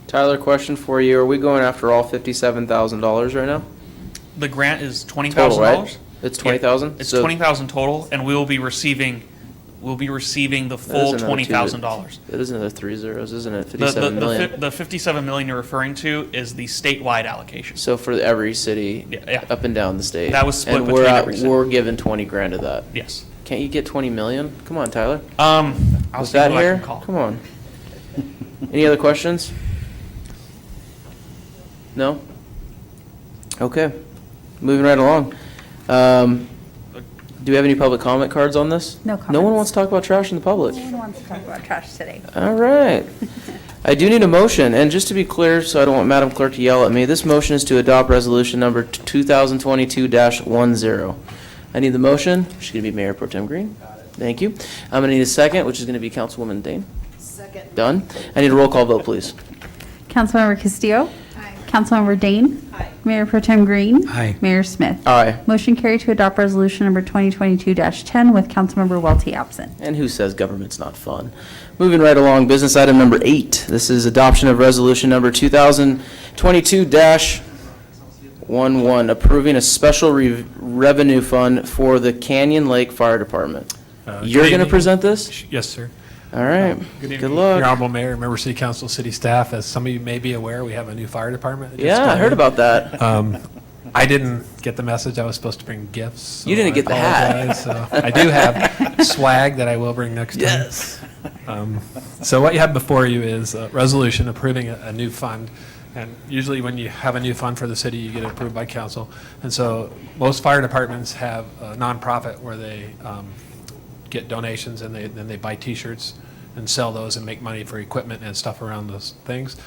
Tyler, question for you. Are we going after all $57,000 right now? The grant is $20,000. Total, right? It's 20,000? It's So- 20,000 total, and we will be receiving the full That is another $20,000. That is another 3 zeros, isn't it? The 57 million. the 57 million you're referring to is the statewide allocation. So for every city, Yeah. up and down the state. That was split and between every city. we're given 20 grand of that. Yes. Can't you get 20 million? Come on, Tyler. I'll Was see that who I here? can call. Come on. Any other questions? No? Okay. Moving right along. Do we have any public comment cards on this? No No one comments. wants to talk about trash in the public. No one wants to talk about trash today. All right. I do need a motion, and just to be clear, so I don't want Madam Clerk to yell at me, this motion is to adopt resolution number 2022-10. I need the motion, which is going to be Mayor Pro Tem Green. Thank you. I'm going to need a second, which is going to be Councilwoman Dane. Second. Done? I need a roll call vote, please. Councilmember Castillo? Aye. Councilmember Dane? Aye. Mayor Pro Tem Green? Aye. Mayor Smith? Aye. Motion carried to adopt resolution number 2022-10 with Councilmember Welty absent. And who says government's not fun? Moving right along, business item number 8. This is adoption of resolution number 2022-11, approving a special revenue fund for the Canyon Lake Fire Department. You're going to present this? Yes, sir. All right. Good Good evening, luck. Your Honorable Mayor, Member City Council, City Staff. As some of you may be aware, we have a new fire department. that just Yeah, I heard started. about that. I didn't get the message. I was supposed to bring gifts. So You didn't get the hat. I apologize. So I do have swag that I will bring next time. Yes. So what you have before you is a resolution approving a new fund. And usually when you have a new fund for the city, you get it approved by council. And so most fire departments have a nonprofit where they get donations and then they buy T-shirts and sell those and make money for equipment and stuff around those things.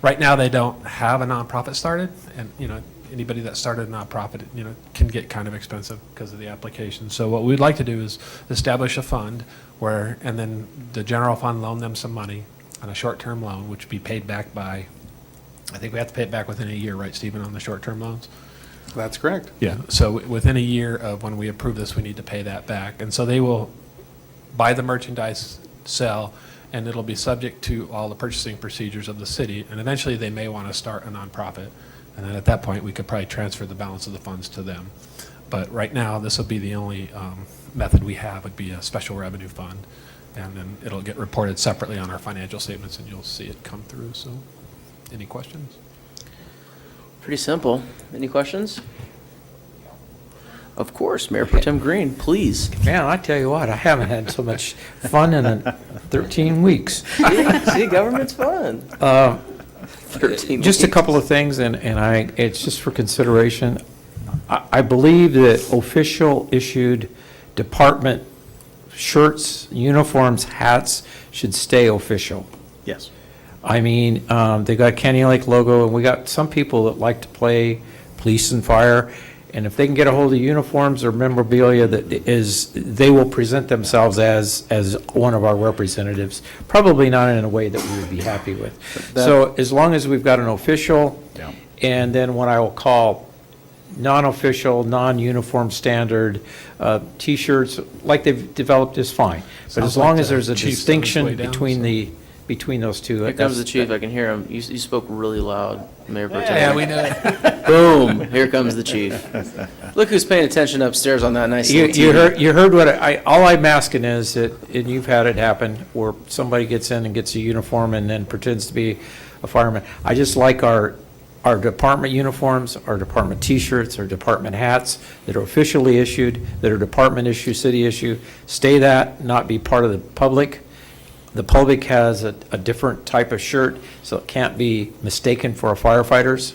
Right now, they don't have a nonprofit started, and anybody that started a nonprofit can get kind of expensive because of the application. So what we'd like to do is establish a fund and then the general fund loan them some money on a short-term loan, which would be paid back by, I think we have to pay it back within a year, right, Stephen, on the short-term loans? That's correct. Yeah, so within a year of when we approve this, we need to pay that back. And so they will buy the merchandise, sell, and it'll be subject to all the purchasing procedures of the city. And eventually, they may want to start a nonprofit. And then at that point, we could probably transfer the balance of the funds to them. But right now, this will be the only method we have, would be a special revenue fund. And then it'll get reported separately on our financial statements, and you'll see it come through. So any questions? Pretty simple. Any questions? Of course, Mayor Pro Tem Green, please. Man, I tell you what, I haven't had so much fun in 13 weeks. See, government's fun. 13 Just a weeks. couple of things, and it's just for consideration. I believe that official issued department shirts, uniforms, hats should stay official. Yes. I mean, they got Canyon Lake logo, and we got some people that like to play police and fire. And if they can get a hold of uniforms or memorabilia they will present themselves as one of our representatives, probably not in a way that we would be happy with. So as long as we've got an official, and then what I will call non-official, non-uniform standard T-shirts, like they've developed, is fine. But Sounds as long like as the there's a chief's on his way distinction down, between those two. Here comes the chief. I can hear him. You spoke really loud, Mayor Pro Tem. Yeah, we know it. Boom. Here comes the chief. Look who's paying attention upstairs on that nice little TV. You heard what all I'm asking is that, and you've had it happen, where somebody gets in and gets a uniform and then pretends to be a fireman. I just like our department uniforms, our department T-shirts, our department hats that are officially issued, that are department issue, city issue. Stay that, not be part of the public. The public has a different type of shirt, so it can't be mistaken for a firefighter's.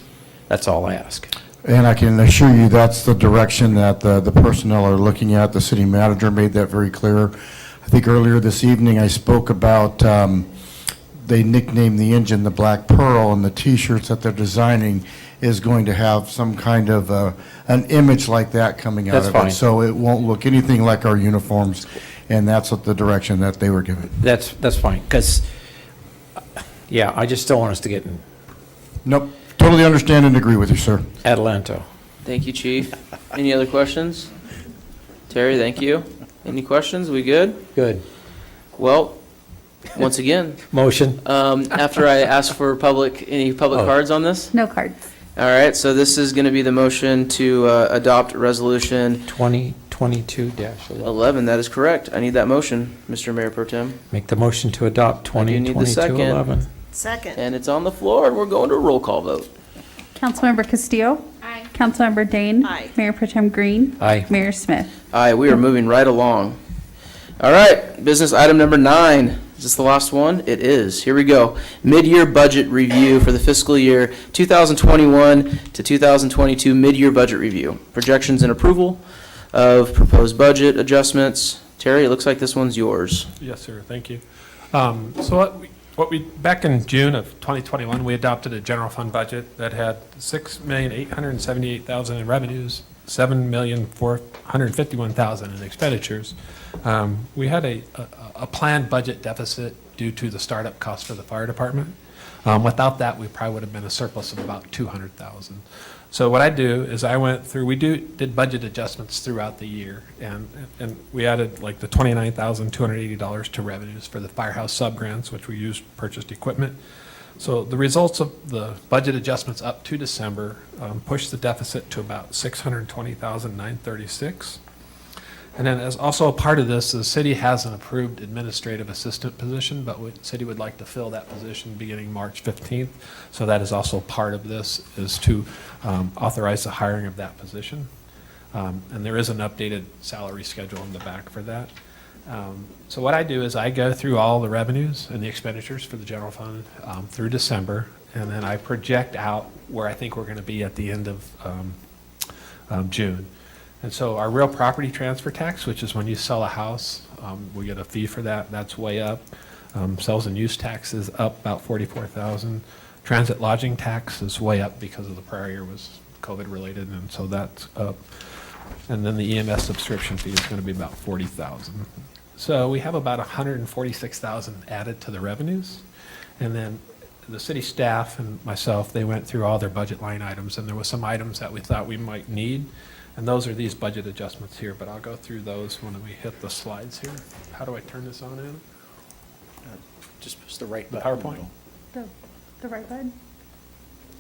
That's all I ask. And I can assure you that's the direction that the personnel are looking at. The city manager made that very clear. I think earlier this evening I spoke about, they nicknamed the engine the Black Pearl, and the T-shirts that they're designing is going to have some kind of an image like that coming out That's of fine. it. So it won't look anything like our uniforms, and that's what the direction that they were given. That's fine, because, yeah, I just don't want us to get in Nope, totally understand and agree with you, sir. Adelanto. Thank you, chief. Any other questions? Terry, thank you. Any questions? We good? Good. Well, once again, Motion. after I ask for any public cards on this? No cards. All right, so this is going to be the motion to adopt resolution 2022-11. 11. That is correct. I need that motion, Mr. Mayor Pro Tem. Make the motion to adopt I do need the second. 2022-11. Second. And it's on the floor, and we're going to a roll call vote. Councilmember Castillo? Aye. Councilmember Dane? Aye. Mayor Pro Tem Green? Aye. Mayor Smith? Aye, we are moving right along. All right, business item number 9. Is this the last one? It is. Here we go. Mid-year budget review for the fiscal year 2021 to 2022 mid-year budget review. Projections and approval of proposed budget adjustments. Terry, it looks like this one's yours. Yes, sir. Thank you. So back in June of 2021, we adopted a general fund budget that had $6,878,000 in revenues $7,451,000 in expenditures. We had a planned budget deficit due to the startup cost for the fire department. Without that, we probably would have been a surplus of about $200,000. So what I do is I went through, we did budget adjustments throughout the year, and we added like the $29,280 to revenues for the firehouse sub-grants, which we used purchased equipment. So the results of the budget adjustments up to December pushed the deficit to about $620,936. And then as also a part of this, the city has an approved administrative assistant position, but the city would like to fill that position beginning March 15th. So that is also part of this, is to authorize the hiring of that position. And there is an updated salary schedule in the back for that. So what I do is I go through all the revenues and the expenditures for the general fund through December, and then I project out where I think we're going to be at the end of June. And so our real property transfer tax, which is when you sell a house, we get a fee for that. That's way up. Sales and use tax is up about $44,000. Transit lodging tax is way up because of the prior year was COVID related, and so that's up. And then the EMS subscription fee is going to be about $40,000. So we have about $146,000 added to the revenues. And then the city staff and myself, they went through all their budget line items, and there were some items that we thought we might need. And those are these budget adjustments here, but I'll go through those when we hit the slides here. How do I turn this on in? Just push the right The button. PowerPoint? The right button?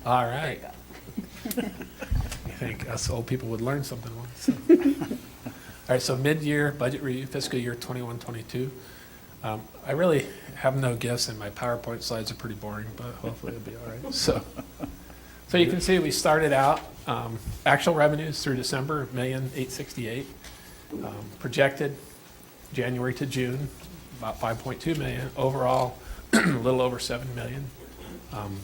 All right. You think us old people would learn something once. All right, so mid-year budget review, fiscal year 21-22. I really have no gifts, and my PowerPoint slides are pretty boring, but hopefully it'll be all right. So you can see we started out, actual revenues through December, $1,868,000. Projected January to June, about $5.2 million. Overall, a little over $7 million.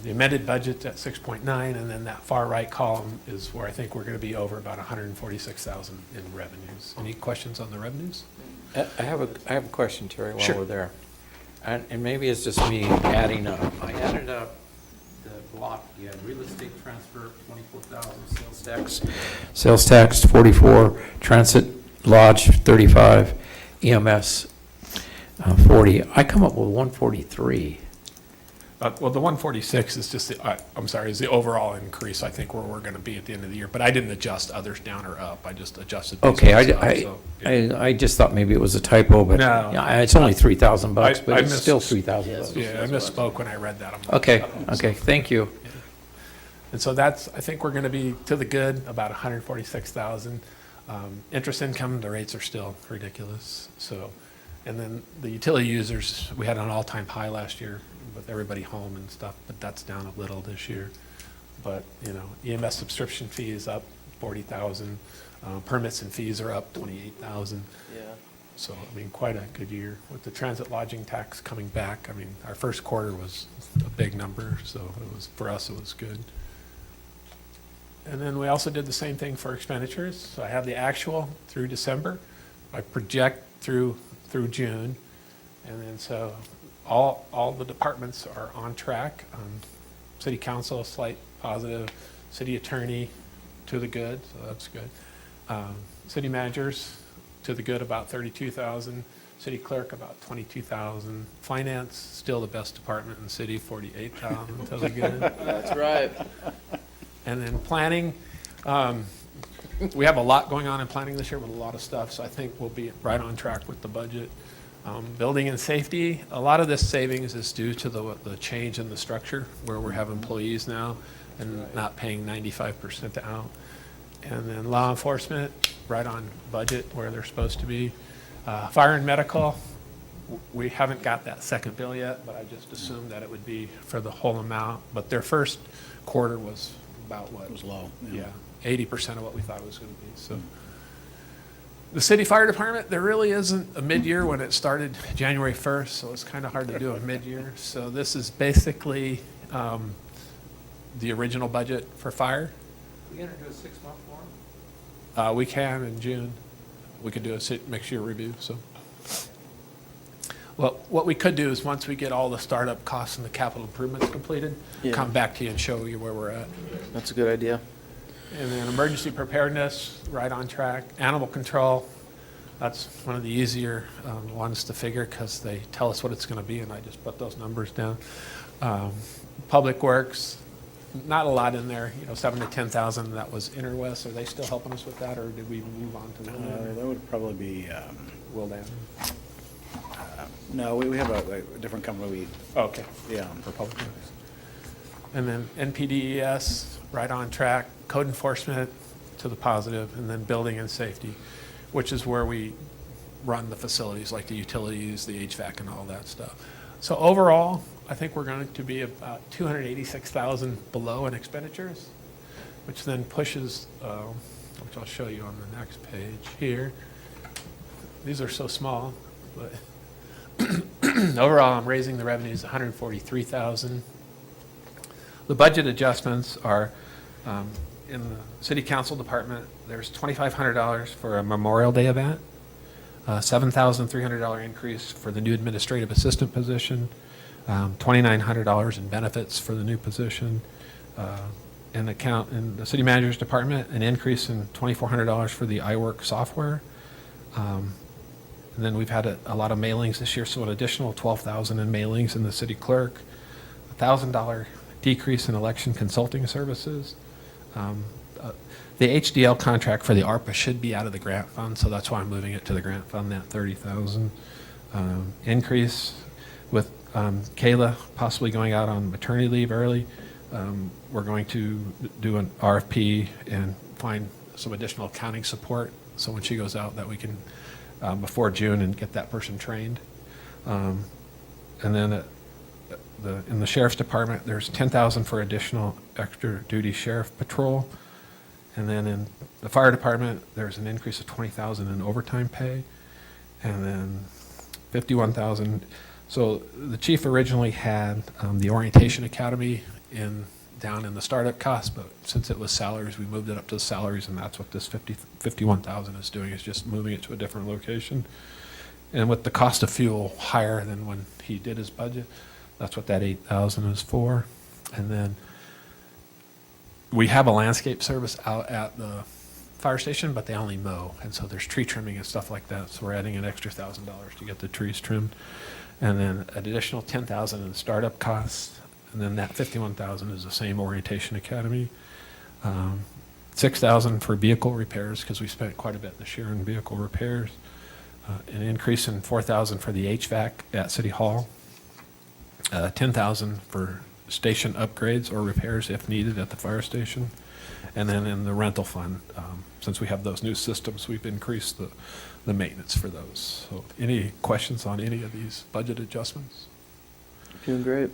The amended budget at 6.9, and then that far right column is where I think we're going to be over about 146,000 in revenues. Any questions on the revenues? I have a question, Terry, while Sure. we're there. And maybe it's just me adding up. I added up the block, you had real estate transfer, 24,000, sales tax, 44, transit lodge, 35, EMS, 40. I come up with 143. Well, the 146 is just, is the overall increase, I think, where we're going to be at the end of the year. But I didn't adjust others down or up. I just adjusted. these Okay, ones up, so, yeah. I just thought maybe it was a typo, but No. yeah, it's only $3,000, I but it's missed- still $3,000. Yeah, I misspoke when I read that. Okay, thank you. And so that's, I think we're going to be to the good, about 146,000. Interest income, the rates are still ridiculous. So, and then the utility users, we had an all-time high last year with everybody home and stuff, but that's down a little this year. But, EMS subscription fee is up 40,000. Permits and fees are up 28,000. Yeah. So, quite a good year. With the transit lodging tax coming back, our first quarter was a big number, so for us, it was good. And then we also did the same thing for expenditures. So I have the actual through December. I project through June. And then so all the departments are on track. City council, slight positive. City attorney, to the good, so that's good. City managers, to the good, about 32,000. City clerk, about 22,000. Finance, still the best department in the city, 48,000, to the good. That's right. And then planning, we have a lot going on in planning this year with a lot of stuff, so I think we'll be right on track with the budget. Building and safety, a lot of this savings is due to the change in the structure where we have employees now and not paying 95% out. And then law enforcement, right on budget where they're supposed to be. Fire and medical, we haven't got that second bill yet, but I just assumed that it would be for the whole amount. But their first quarter was about what? It was low. Yeah, 80% of what we thought it was going to be, so. The city fire department, there really isn't a mid-year when it started January 1st, so it's kind of hard to do a mid-year. So this is basically the original budget for fire. We going to do a 6-month form? We can in June. We could do a mixed-year review, so. Well, what we could do is once we get all the startup costs and the capital improvements completed, Yeah. come back to you and show you where we're at. That's a good idea. And then emergency preparedness, right on track. Animal control, that's one of the easier ones to figure because they tell us what it's going to be, and I just put those numbers down. Public Works, not a lot in there, 7 to 10,000. That was Interwest. Are they still helping us with that, or did we move on to Willdan? That would probably be, Willdan. no, we have a different company. Okay. Yeah. For Public Works. And then NPDES, right on track. Code enforcement to the positive, and then building and safety, which is where we run the facilities like the utilities, the HVAC, and all that stuff. So overall, I think we're going to be about 286,000 below in expenditures, which then pushes, which I'll show you on the next page here. These are so small, but overall, I'm raising the revenues 143,000. The budget adjustments are in the city council department. There's $2,500 for a Memorial Day event, $7,300 increase for the new administrative assistant position, $2,900 in benefits for the new position, in the city manager's department, an increase in $2,400 for the iWork software. And then we've had a lot of mailings this year, so an additional $12,000 in mailings in the city clerk, $1,000 decrease in election consulting services. The HDL contract for the ARPA should be out of the grant fund, so that's why I'm moving it to the grant fund, that $30,000. Increase with Kayla possibly going out on maternity leave early. We're going to do an RFP and find some additional accounting support, so when she goes out that we can, before June, and get that person trained. And then in the sheriff's department, there's $10,000 for additional extra duty sheriff patrol. And then in the fire department, there's an increase of $20,000 in overtime pay. And then $51,000. So the chief originally had the orientation academy down in the startup cost, but since it was salaries, we moved it up to the salaries, and that's what this $51,000 is doing, is just moving it to a different location. And with the cost of fuel higher than when he did his budget, that's what that $8,000 is for. And then we have a landscape service out at the fire station, but they only mow. And so there's tree trimming and stuff like that. So we're adding an extra $1,000 to get the trees trimmed. And then an additional $10,000 in startup costs. And then that $51,000 is the same orientation academy. $6,000 for vehicle repairs, because we spent quite a bit this year in vehicle repairs. An increase in $4,000 for the HVAC at City Hall. $10,000 for station upgrades or repairs if needed at the fire station. And then in the rental fund, since we have those new systems, we've increased the maintenance for those. So any questions on any of these budget adjustments? Doing great.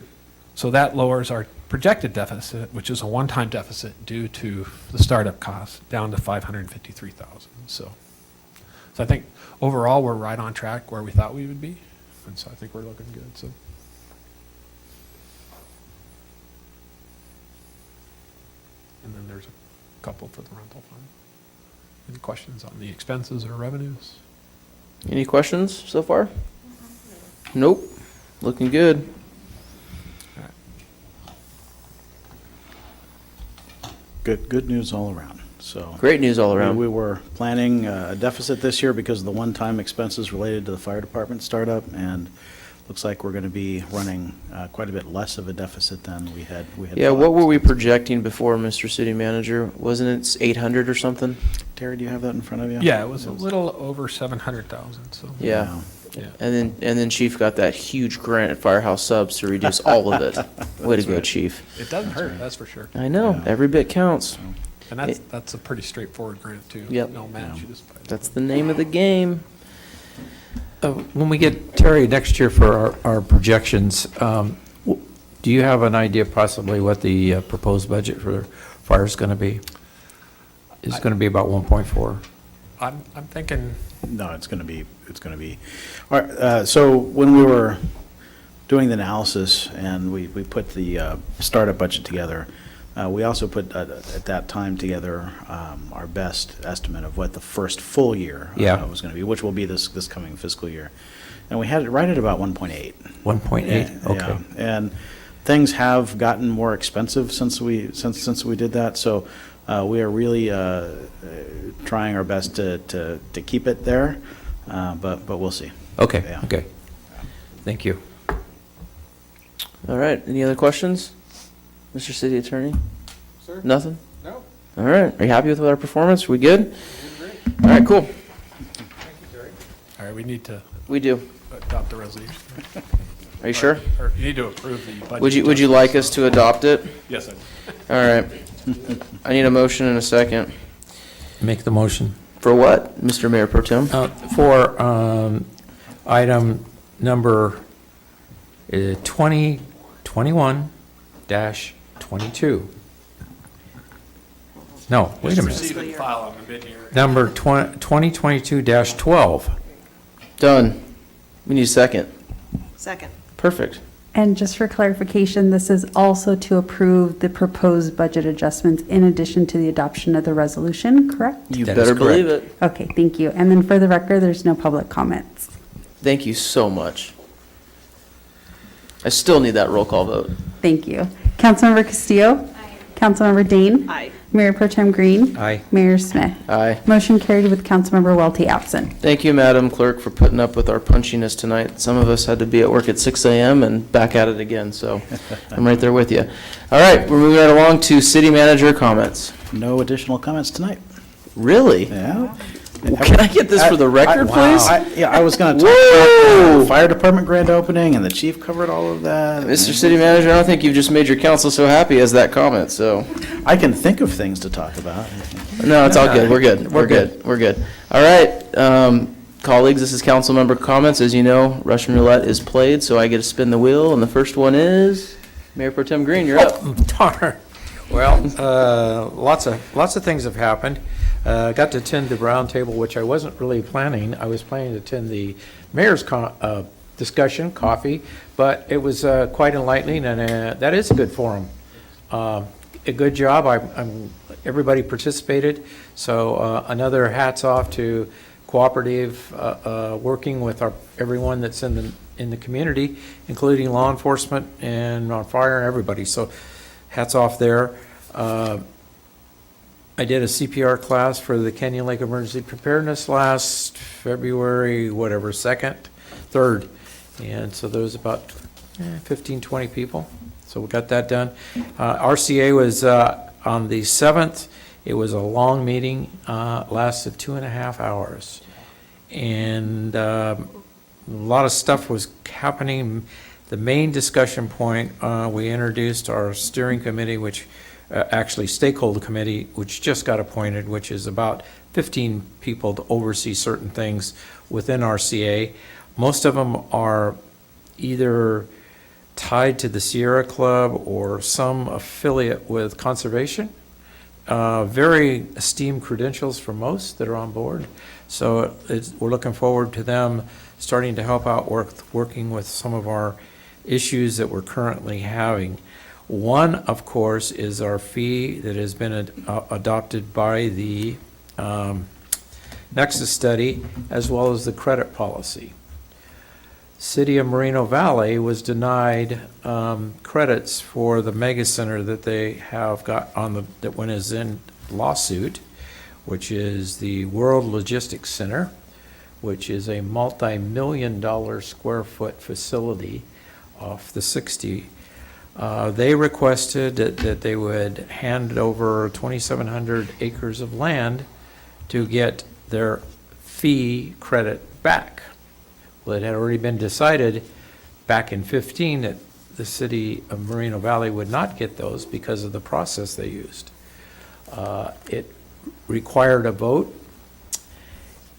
So that lowers our projected deficit, which is a one-time deficit due to the startup costs, down to $553,000. So I think overall we're right on track where we thought we would be, and so I think we're looking good. So. And then there's a couple for the rental fund. Any questions on the expenses or revenues? Any questions so far? Nope. Looking good. Good news all around. So Great news all around. We were planning a deficit this year because of the one-time expenses related to the fire department startup, and looks like we're going to be running quite a bit less of a deficit than we had. Yeah, thought. what were we projecting before, Mr. City Manager? Wasn't it 800 or something? Terry, do you have that in front of you? Yeah, it was a little over 700,000. So Yeah. Yeah. And then Chief got that huge grant at Firehouse Subs to reduce all of it. Way to go, Chief. It doesn't hurt, that's for sure. I know, Yeah. every bit counts. And that's a pretty straightforward grant too. Yep. No match. You just buy it. That's the name of the game. When we get Terry next year for our projections, do you have an idea possibly what the proposed budget for fire is going to be? It's going to be about 1.4. I'm thinking. No, it's going to be. All right, so when we were doing the analysis and we put the startup budget together, we also put at that time together our best estimate of what the first full year was going to be, which will be this coming fiscal year. And we had it right at about 1.8. 1.8, okay. Yeah. And things have gotten more expensive since we did that. So We are really trying our best to keep it there, but we'll see. Okay, Yeah. okay. Thank you. All right, any other questions? Mr. City Attorney? Sir? Nothing? No. All right, are you happy with our performance? We good? All right, cool. All right, we need to We do. adopt the resolution. Are you sure? Or you need to approve the budget. Would you like us to adopt it? Yes, I do. All right. I need a motion and a second. Make the motion. For what, Mr. Mayor Pro Tem? For item number 2021-22. No, wait a minute. Receive and file on the mid-year. Number 2022-12. Done. We need a second. Second. Perfect. And just for clarification, this is also to approve the proposed budget adjustments in addition to the adoption of the resolution, correct? You That is better believe it. Okay, thank you. And then for the record, there's no public comments. Thank you so much. I still need that roll call vote. Thank you. Councilmember Castillo? Aye. Councilmember Dane? Aye. Mayor Pro Tem Green? Aye. Mayor Smith? Aye. Motion carried with Councilmember Welty absent. Thank you, Madam Clerk, for putting up with our punchiness tonight. Some of us had to be at work at 6 a.m. and back at it again, so I'm right there with you. All right, we're moving right along to city manager comments. No additional comments tonight. Really? Yeah. Can I get this for the record, please? I was going to talk Whoa! about the fire department grand opening, and the chief covered all of that. Mr. City Manager, I don't think you've just made your council so happy as that comment, so. I can think of things to talk about. No, it's all good. We're good. We're good. We're good. All right, colleagues, this is council member comments. As you know, Russian roulette is played, so I get to spin the wheel, and the first one is Mayor Pro Tem Green, you're up. Darn. Well, lots of things have happened. Got to attend the roundtable, which I wasn't really planning. I was planning to attend the mayor's discussion, coffee, but it was quite enlightening, and that is a good forum. A good job. Everybody participated, so another hats off to cooperative working with everyone that's in the community, including law enforcement and on fire and everybody. So hats off there. I did a CPR class for the Canyon Lake Emergency Preparedness last February, 2nd, 3rd. And so there was about 15, 20 people. So we got that done. RCA was on the 7th. It was a long meeting, lasted 2.5 hours. And a lot of stuff was happening. The main discussion point, we introduced our steering committee, which actually stakeholder committee, which just got appointed, which is about 15 people to oversee certain things within RCA. Most of them are either tied to the Sierra Club or some affiliate with conservation. Very esteemed credentials for most that are on board. So we're looking forward to them starting to help out working with some of our issues that we're currently having. One, of course, is our fee that has been adopted by the Nexus study, as well as the credit policy. City of Moreno Valley was denied credits for the mega center that they have got that one is in lawsuit, which is the World Logistics Center, which is a multi-million-dollar square foot facility off the 60. They requested that they would hand over 2,700 acres of land to get their fee credit back. Well, it had already been decided back in 2015 that the city of Moreno Valley would not get those because of the process they used. It required a vote,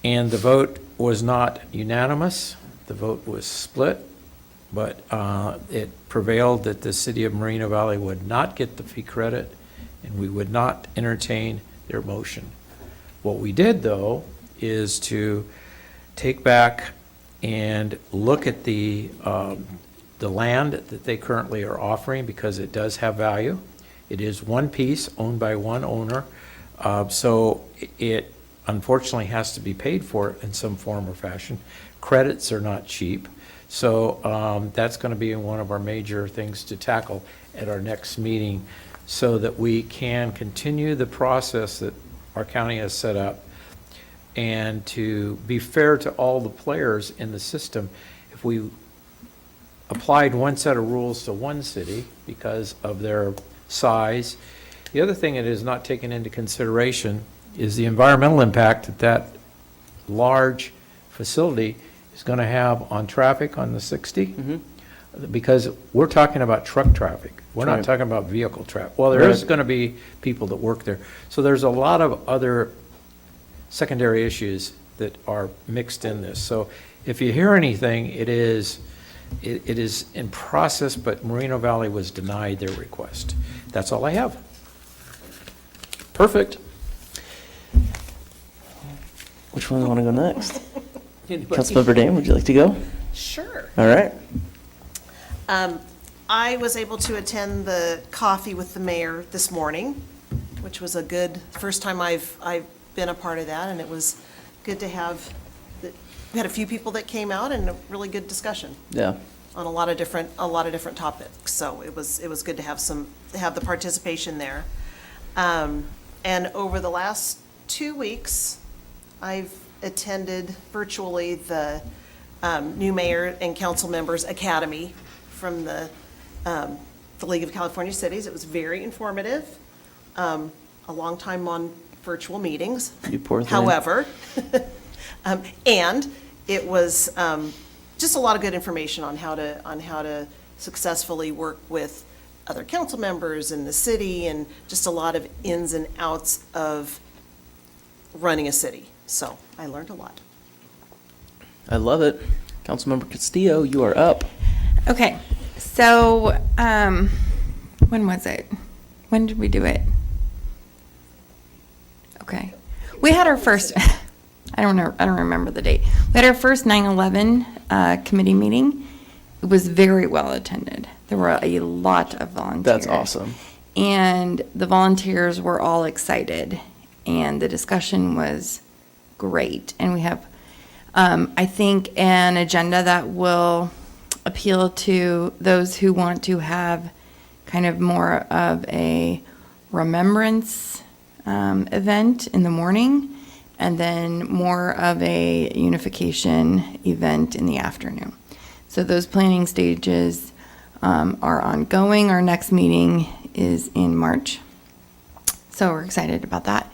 and the vote was not unanimous. The vote was split. But it prevailed that the city of Moreno Valley would not get the fee credit, and we would not entertain their motion. What we did, though, is to take back and look at the land that they currently are offering, because it does have value. It is one piece owned by one owner, so it unfortunately has to be paid for in some form or fashion. Credits are not cheap. So that's going to be one of our major things to tackle at our next meeting. so that we can continue the process that our county has set up and to be fair to all the players in the system. If we applied one set of rules to one city because of their size, the other thing that is not taken into consideration is the environmental impact that that large facility is going to have on traffic on the 60. Because we're talking about truck traffic. We're not Right. talking about vehicle traffic. Well, there is Right. going to be people that work there. So there's a lot of other secondary issues that are mixed in this. So if you hear anything, it is in process, but Moreno Valley was denied their request. That's all I have. Perfect. Which one do you want to go next? Councilmember Dame, would you like to go? Sure. All right. I was able to attend the coffee with the mayor this morning, which was a good, first time I've been a part of that, and it was good to have, we had a few people that came out and a really good discussion Yeah. on a lot of different topics. So it was good to have the participation there. And over the last 2 weeks, I've attended virtually the new mayor and council members academy from the League of California Cities. It was very informative. A long time on virtual meetings. You poor thing. However, and it was just a lot of good information on how to successfully work with other council members in the city, and just a lot of ins and outs of running a city. So I learned a lot. I love it. Councilmember Castillo, you are up. Okay, so, when was it? When did we do it? Okay. We had our first, I don't remember the date. We had our first 9/11 committee meeting. It was very well attended. There were a lot of volunteers. That's awesome. And the volunteers were all excited, and the discussion was great. And we have, I think, an agenda that will appeal to those who want to have kind of more of a remembrance event in the morning, and then more of a unification event in the afternoon. So those planning stages are ongoing. Our next meeting is in March. So we're excited about that.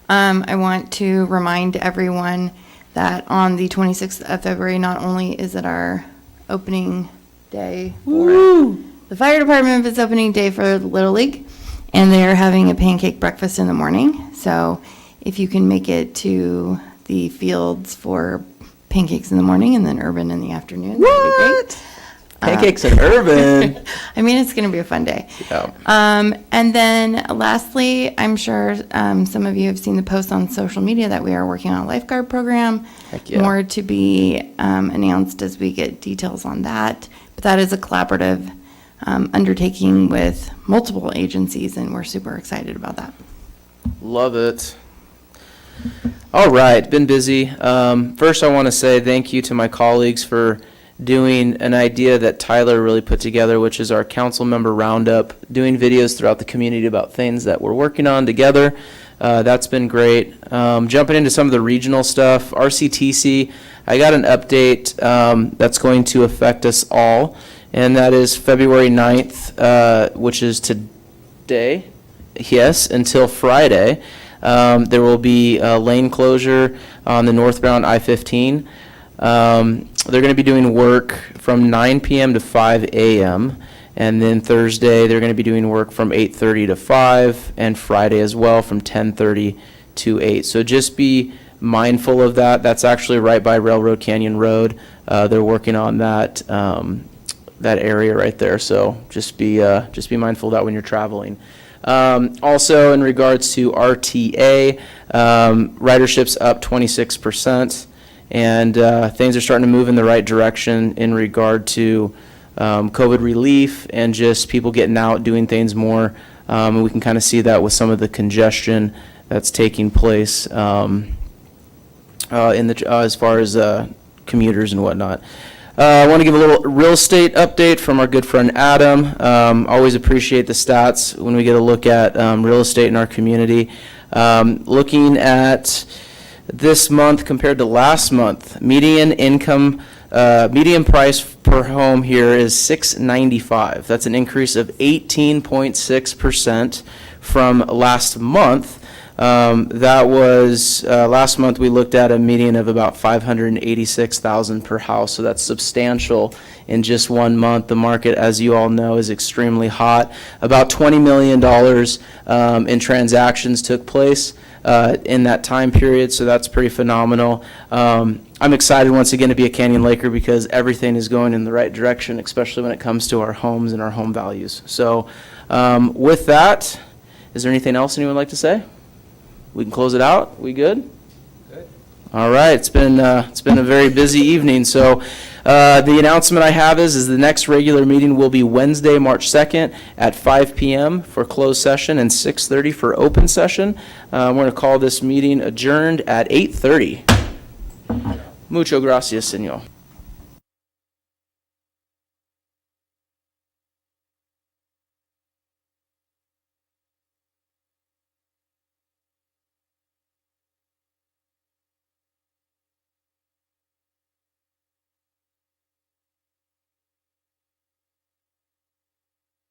I want to remind everyone that on the 26th of February, not only is it our opening day for the fire department, but it's opening day for the Little League, and they're having a pancake breakfast in the morning. So if you can make it to the fields for pancakes in the morning and then urban in the afternoon, that'd be great. Pancakes and urban. I mean, it's going to be a fun day. Yeah. And then lastly, I'm sure some of you have seen the posts on social media that we are working on a lifeguard program. Heck yeah. More to be announced as we get details on that. But that is a collaborative undertaking with multiple agencies, and we're super excited about that. Love it. All right, been busy. First, I want to say thank you to my colleagues for doing an idea that Tyler really put together, which is our council member roundup, doing videos throughout the community about things that we're working on together. That's been great. Jumping into some of the regional stuff, RCTC, I got an update that's going to affect us all, and that is February 9th, which is today, yes, until Friday. There will be a lane closure on the northbound I-15. They're going to be doing work from 9 p.m. to 5 a.m. And then Thursday, they're going to be doing work from 8:30 to 5, and Friday as well from 10:30 to 8. So just be mindful of that. That's actually right by Railroad Canyon Road. They're working on that area right there. So just be mindful of that when you're traveling. Also, in regards to RTA, ridership's up 26%. And things are starting to move in the right direction in regard to COVID relief and just people getting out, doing things more. And we can kind of see that with some of the congestion that's taking place as far as commuters and whatnot. I want to give a little real estate update from our good friend Adam. Always appreciate the stats when we get a look at real estate in our community. Looking at this month compared to last month, median price per home here is $695. That's an increase of 18.6% from last month. That was, last month we looked at a median of about $586,000 per house, so that's substantial in just 1 month. The market, as you all know, is extremely hot. About $20 million in transactions took place in that time period, so that's pretty phenomenal. I'm excited once again to be a Canyon Laker because everything is going in the right direction, especially when it comes to our homes and our home values. So with that, is there anything else anyone would like to say? We can close it out. We good? Good. All right. It's been a very busy evening. So the announcement I have is the next regular meeting will be Wednesday, March 2nd at 5 p.m. for closed session and 6:30 for open session. We're going to call this meeting adjourned at 8:30. Mucho gracias, señor.